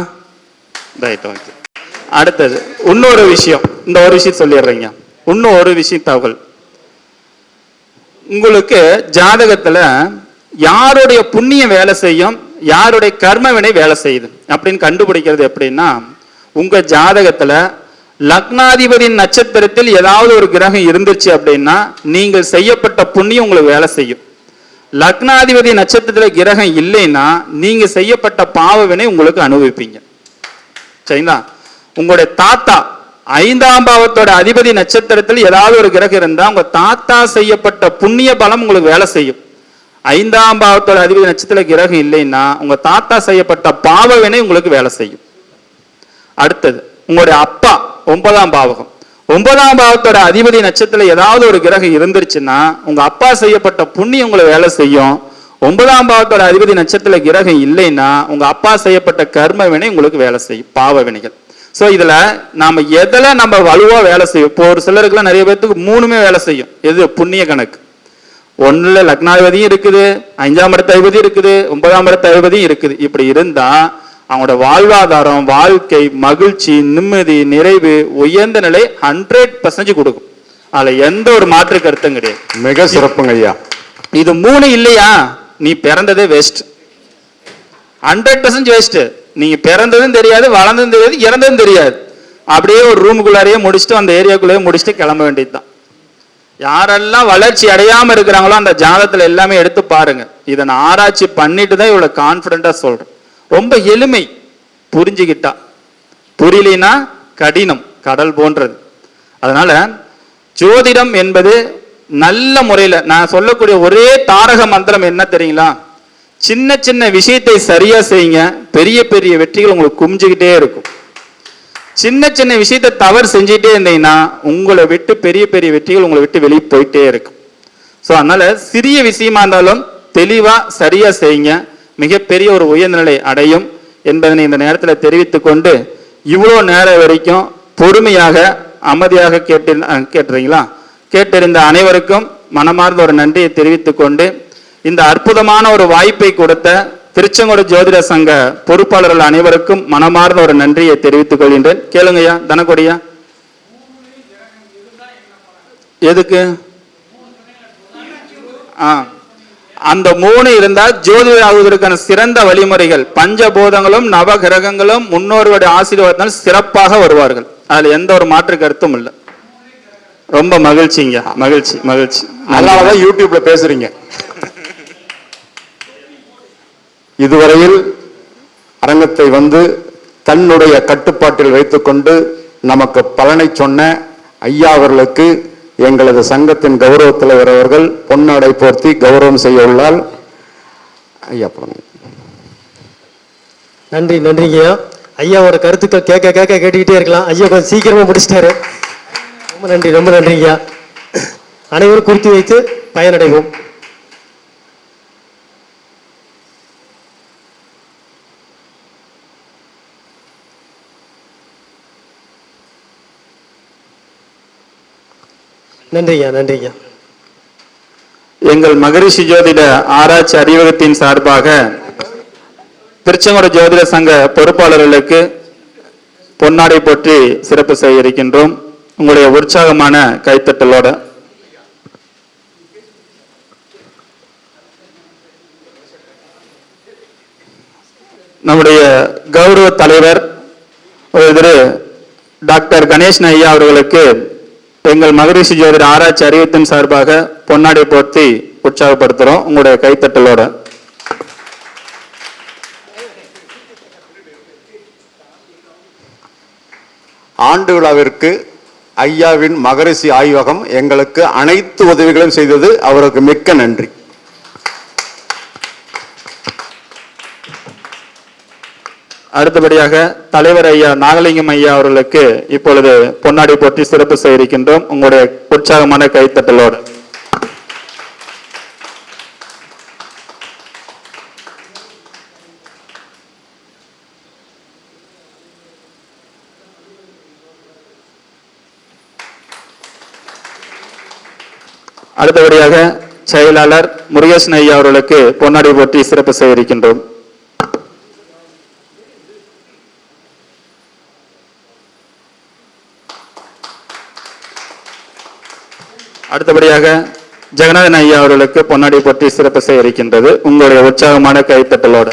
Right, okay. அடுத்தது இன்னொரு விஷயம், இந்த ஒரு விஷயம் சொல்லிடுறீங்க. இன்னும் ஒரு விஷயம் தகவல், உங்களுக்கு ஜாதகத்துல யாருடைய புண்ணியம் வேலை செய்யும், யாருடைய கர்ம வினை வேலை செய்யுது அப்படின்னு கண்டுபிடிக்கிறது எப்படின்னா, உங்க ஜாதகத்துல லக்னாதிபதியின் நட்சத்திரத்தில் ஏதாவது ஒரு கிரகம் இருந்துச்சு அப்படின்னா நீங்கள் செய்யப்பட்ட புண்ணியம் உங்களுக்கு வேலை செய்யும். லக்னாதிபதி நட்சத்திரத்துல கிரகம் இல்லைன்னா நீங்க செய்யப்பட்ட பாவ வினை உங்களுக்கு அனுபவிப்பீங்க. சரிங்களா? உங்களுடைய தாத்தா 5ஆம் பாவத்தோட அதிபதி நட்சத்திரத்தில் ஏதாவது ஒரு கிரகம் இருந்தா உங்க தாத்தா செய்யப்பட்ட புண்ணிய பலம் உங்களுக்கு வேலை செய்யும். 5ஆம் பாவத்தோட அதிபதி நட்சத்திர கிரகம் இல்லைன்னா உங்க தாத்தா செய்யப்பட்ட பாவ வினை உங்களுக்கு வேலை செய்யும். அடுத்தது உங்களுடைய அப்பா 9ஆம் பாவகம், 9ஆம் பாவத்தோட அதிபதி நட்சத்திரத்துல ஏதாவது ஒரு கிரகம் இருந்துருச்சுன்னா உங்க அப்பா செய்யப்பட்ட புண்ணியம் உங்களுக்கு வேலை செய்யும். 9ஆம் பாவத்தோட அதிபதி நட்சத்திர கிரகம் இல்லைன்னா உங்க அப்பா செய்யப்பட்ட கர்ம வினை உங்களுக்கு வேலை செய்யும், பாவ வினைகள். சோ இதுல நாம எதுல நம்ம வலுவா வேலை செய்யும், இப்போ ஒரு சிலருக்குலாம் நிறைய பேருக்கு 3மே வேலை செய்யும். எது? புண்ணிய கணக்கு. ஒண்ணுல லக்னாதிபதியும் இருக்குது, 5ஆம் இடத்து அதிபதி இருக்குது, 9ஆம் இடத்து அதிபதியும் இருக்குது. இப்படி இருந்தா அவங்களோட வாழ்வாதாரம், வாழ்க்கை, மகிழ்ச்சி, நிம்மதி, நிறைவு, உயர்ந்த நிலை 100% கொடுக்கும். அதுல எந்த ஒரு மாற்று கருத்தும் கிடையாது. மிக சிறப்புங்க ஐயா. இது 3 இல்லையா நீ பிறந்ததே வேஸ்ட், 100% வேஸ்ட். நீங்க பிறந்ததும் தெரியாது, வளர்ந்ததும் தெரியாது, இறந்ததும் தெரியாது. அப்படியே ஒரு ரூமுக்குள்ளாரையே முடிச்சுட்டு அந்த ஏரியாக்குள்ளேயே முடிச்சுட்டு கிளம்ப வேண்டியதுதான். யாரெல்லாம் வளர்ச்சி அடையாம இருக்கிறாங்களோ அந்த ஜாதகத்துல எல்லாமே எடுத்து பாருங்க. இதை நான் ஆராய்ச்சி பண்ணிட்டு தான் இவ்வளவு கான்பிடண்டா சொல்றேன். ரொம்ப எளிமை, புரிஞ்சுக்கிட்டா. புரியலைன்னா கடினம், கடல் போன்றது. அதனால ஜோதிடம் என்பது நல்ல முறையில நான் சொல்லக்கூடிய ஒரே தாரக மந்திரம் என்ன தெரியுங்களா? சின்ன சின்ன விஷயத்தை சரியா செய்யுங்க, பெரிய பெரிய வெற்றிகள் உங்களுக்கு குமிஞ்சுக்கிட்டே இருக்கும். சின்ன சின்ன விஷயத்தை தவறு செஞ்சுட்டே இருந்தீங்கன்னா உங்களை விட்டு பெரிய பெரிய வெற்றிகள் உங்களை விட்டு வெளியே போயிட்டே இருக்கும். ஸோ அதனால சிறிய விஷயமா இருந்தாலும் தெளிவா சரியா செய்யுங்க, மிகப்பெரிய ஒரு உயர்நிலை அடையும் என்பதனை இந்த நேரத்தில் தெரிவித்துக் கொண்டு, இவ்வளோ நேரம் வரைக்கும் பொறுமையாக அமைதியாக கேட்டுறீங்களா? கேட்டிருந்த அனைவருக்கும் மனமார்ந்த ஒரு நன்றியை தெரிவித்துக் கொண்டு, இந்த அற்புதமான ஒரு வாய்ப்பை கொடுத்த திருச்செங்கோடு ஜோதிட சங்க பொறுப்பாளர்கள் அனைவருக்கும் மனமார்ந்த ஒரு நன்றியை தெரிவித்துக் கொள்கின்றேன். கேளுங்கய்யா தனக்கொடியா. எதுக்கு? அந்த 3 இருந்தால் ஜோதிடர் ஆகுவதற்கான சிறந்த வழிமுறைகள், பஞ்சபூதங்களும் நவகிரகங்களும் முன்னோர்களுடைய ஆசீர்வாதத்தால் சிறப்பாக வருவார்கள். அதுல எந்த ஒரு மாற்று கருத்தும் இல்லை. ரொம்ப மகிழ்ச்சிங்க, மகிழ்ச்சி மகிழ்ச்சி. நல்லாதான் யூடியூப்ல பேசுறீங்க. இதுவரையில் அரங்கத்தை வந்து தன்னுடைய கட்டுப்பாட்டில் வைத்துக்கொண்டு நமக்கு பலனை சொன்ன ஐயா அவர்களுக்கு எங்களது சங்கத்தின் கௌரவ தலைவர் அவர்கள் பொன்னாடை போர்த்தி கௌரவம் செய்ய உள்ளார். ஐயா நன்றி. நன்றிங்கய்யா. ஐயாவோட கருத்துக்கள் கேட்க கேட்டுக்கிட்டே இருக்கலாம். ஐயா கொஞ்சம் சீக்கிரமா முடிச்சிட்டாரு. ரொம்ப நன்றி, ரொம்ப நன்றிங்கய்யா. அனைவரும் குறித்து வைத்து பயனடைவோம். நன்றியா, நன்றியா. எங்கள் மகரிஷி ஜோதிட ஆராய்ச்சி அறிவகத்தின் சார்பாக திருச்செங்கோடு ஜோதிட சங்க பொறுப்பாளர்களுக்கு பொன்னாடை போற்றி சிறப்பு செய்ய இருக்கின்றோம். உங்களுடைய உற்சாகமான கைத்தட்டலோட நம்முடைய கௌரவ தலைவர் திரு டாக்டர் கணேஷ் ஐயா அவர்களுக்கு எங்கள் மகரிஷி ஜோதிட ஆராய்ச்சி அறிவத்தின் சார்பாக பொன்னாடை போர்த்தி உற்சாகப்படுத்துறோம். உங்களுடைய கைத்தட்டலோட ஆண்டு விழாவிற்கு ஐயாவின் மகரிஷி ஆய்வகம் எங்களுக்கு அனைத்து உதவிகளும் செய்தது. அவருக்கு மிக்க நன்றி. அடுத்தபடியாக தலைவர் ஐயா நாகலிங்கம் ஐயா அவர்களுக்கு இப்பொழுது பொன்னாடை போற்றி சிறப்பு செய்ய இருக்கின்றோம். உங்களுடைய உற்சாகமான கைத்தட்டலோடு அடுத்தபடியாக செயலாளர் முருகேசன் ஐயா அவர்களுக்கு பொன்னாடை போற்றி சிறப்பு செய்ய இருக்கின்றோம். அடுத்தபடியாக ஜெகநாதன் ஐயா அவர்களுக்கு பொன்னாடி போற்றி சிறப்பு செய்ய இருக்கின்றது. உங்களுடைய உற்சாகமான கைத்தட்டலோடு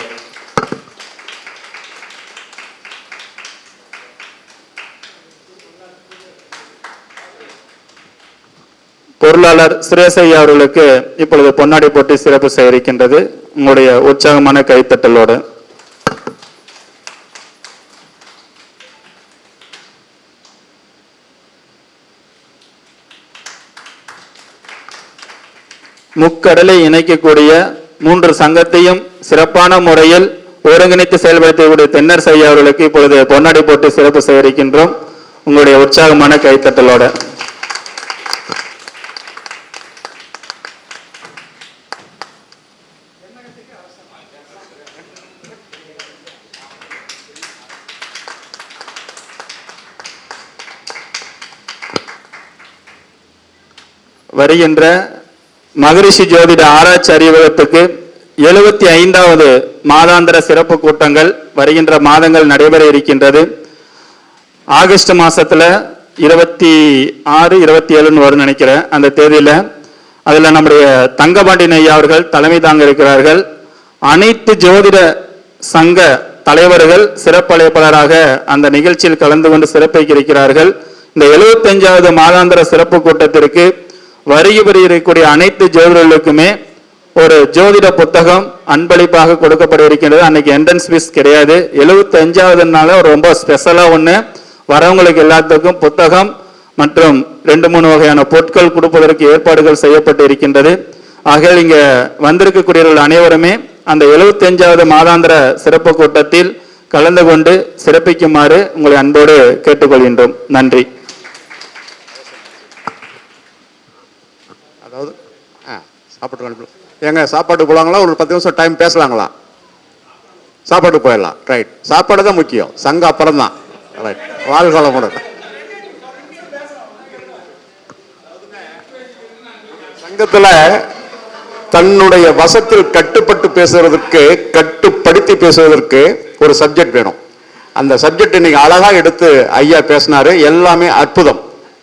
பொருளாளர் சுரேஷ் ஐயா அவர்களுக்கு இப்பொழுது பொன்னாடி போட்டி சிறப்பு செய்ய இருக்கின்றது. உங்களுடைய உற்சாகமான கைத்தட்டலோடு முக்கடலை இணைக்கக்கூடிய 3 சங்கத்தையும் சிறப்பான முறையில் ஒருங்கிணைத்து செயல்படுத்தக்கூடிய தென்னரசு ஐயா அவர்களுக்கு இப்பொழுது பொன்னாடி போட்டு சிறப்பு செய்ய இருக்கின்றோம். உங்களுடைய உற்சாகமான கைத்தட்டலோட வருகின்ற மகரிஷி ஜோதிட ஆராய்ச்சி அறிவகத்துக்கு 75வது மாதாந்திர சிறப்பு கூட்டங்கள் வருகின்ற மாதங்கள் நடைபெற இருக்கின்றது. ஆகஸ்ட் மாசத்துல 26, 27 வரும் நினைக்கிறேன் அந்த தேதியில. அதுல நம்முடைய தங்கபாண்டியன் ஐயா அவர்கள் தலைமை தாங்க இருக்கிறார்கள். அனைத்து ஜோதிட சங்க தலைவர்கள் சிறப்பு அழைப்பாளராக அந்த நிகழ்ச்சியில் கலந்து கொண்டு சிறப்பிக்க இருக்கிறார்கள். இந்த 75வது மாதாந்திர சிறப்பு கூட்டத்திற்கு வருகை இருக்கக்கூடிய அனைத்து ஜோதிடர்களுக்குமே ஒரு ஜோதிட புத்தகம் அன்பளிப்பாக கொடுக்கப்பட இருக்கின்றது. அன்னைக்கு என்ட்ரன்ஸ் ஃபீஸ் கிடையாது. 75வதுனால ரொம்ப ஸ்பெஷலா ஒண்ணு வரவங்களுக்கு எல்லாத்துக்கும் புத்தகம் மற்றும் 2-3 வகையான பொருட்கள் கொடுப்பதற்கு ஏற்பாடுகள் செய்யப்பட்டு இருக்கின்றது. ஆகையால் இங்க வந்திருக்கக்கூடியவர்கள் அனைவருமே அந்த 75வது மாதாந்திர சிறப்பு கூட்டத்தில் கலந்து கொண்டு சிறப்பிக்குமாறு உங்களை அன்போடு கேட்டுக்கொள்கின்றோம். நன்றி. அதாவது சாப்பாட்டு ஏங்க சாப்பாட்டு போலாங்களா? ஒரு 10 நிமிஷம் டைம் பேசலாங்களா? சாப்பாட்டு போயிடலாம். ரைட். சாப்பாடு தான் முக்கியம், சங்கம் அப்புறம் தான். ரைட். வாழ்காலம் சங்கத்துல தன்னுடைய வசத்தில் கட்டுப்பட்டு பேசுறதுக்கு, கட்டுப்படுத்தி பேசுவதற்கு ஒரு சப்ஜெக்ட் வேணும். அந்த சப்ஜெக்ட் இன்னைக்கு அழகா எடுத்து ஐயா பேசினாரு. எல்லாமே அற்புதம்.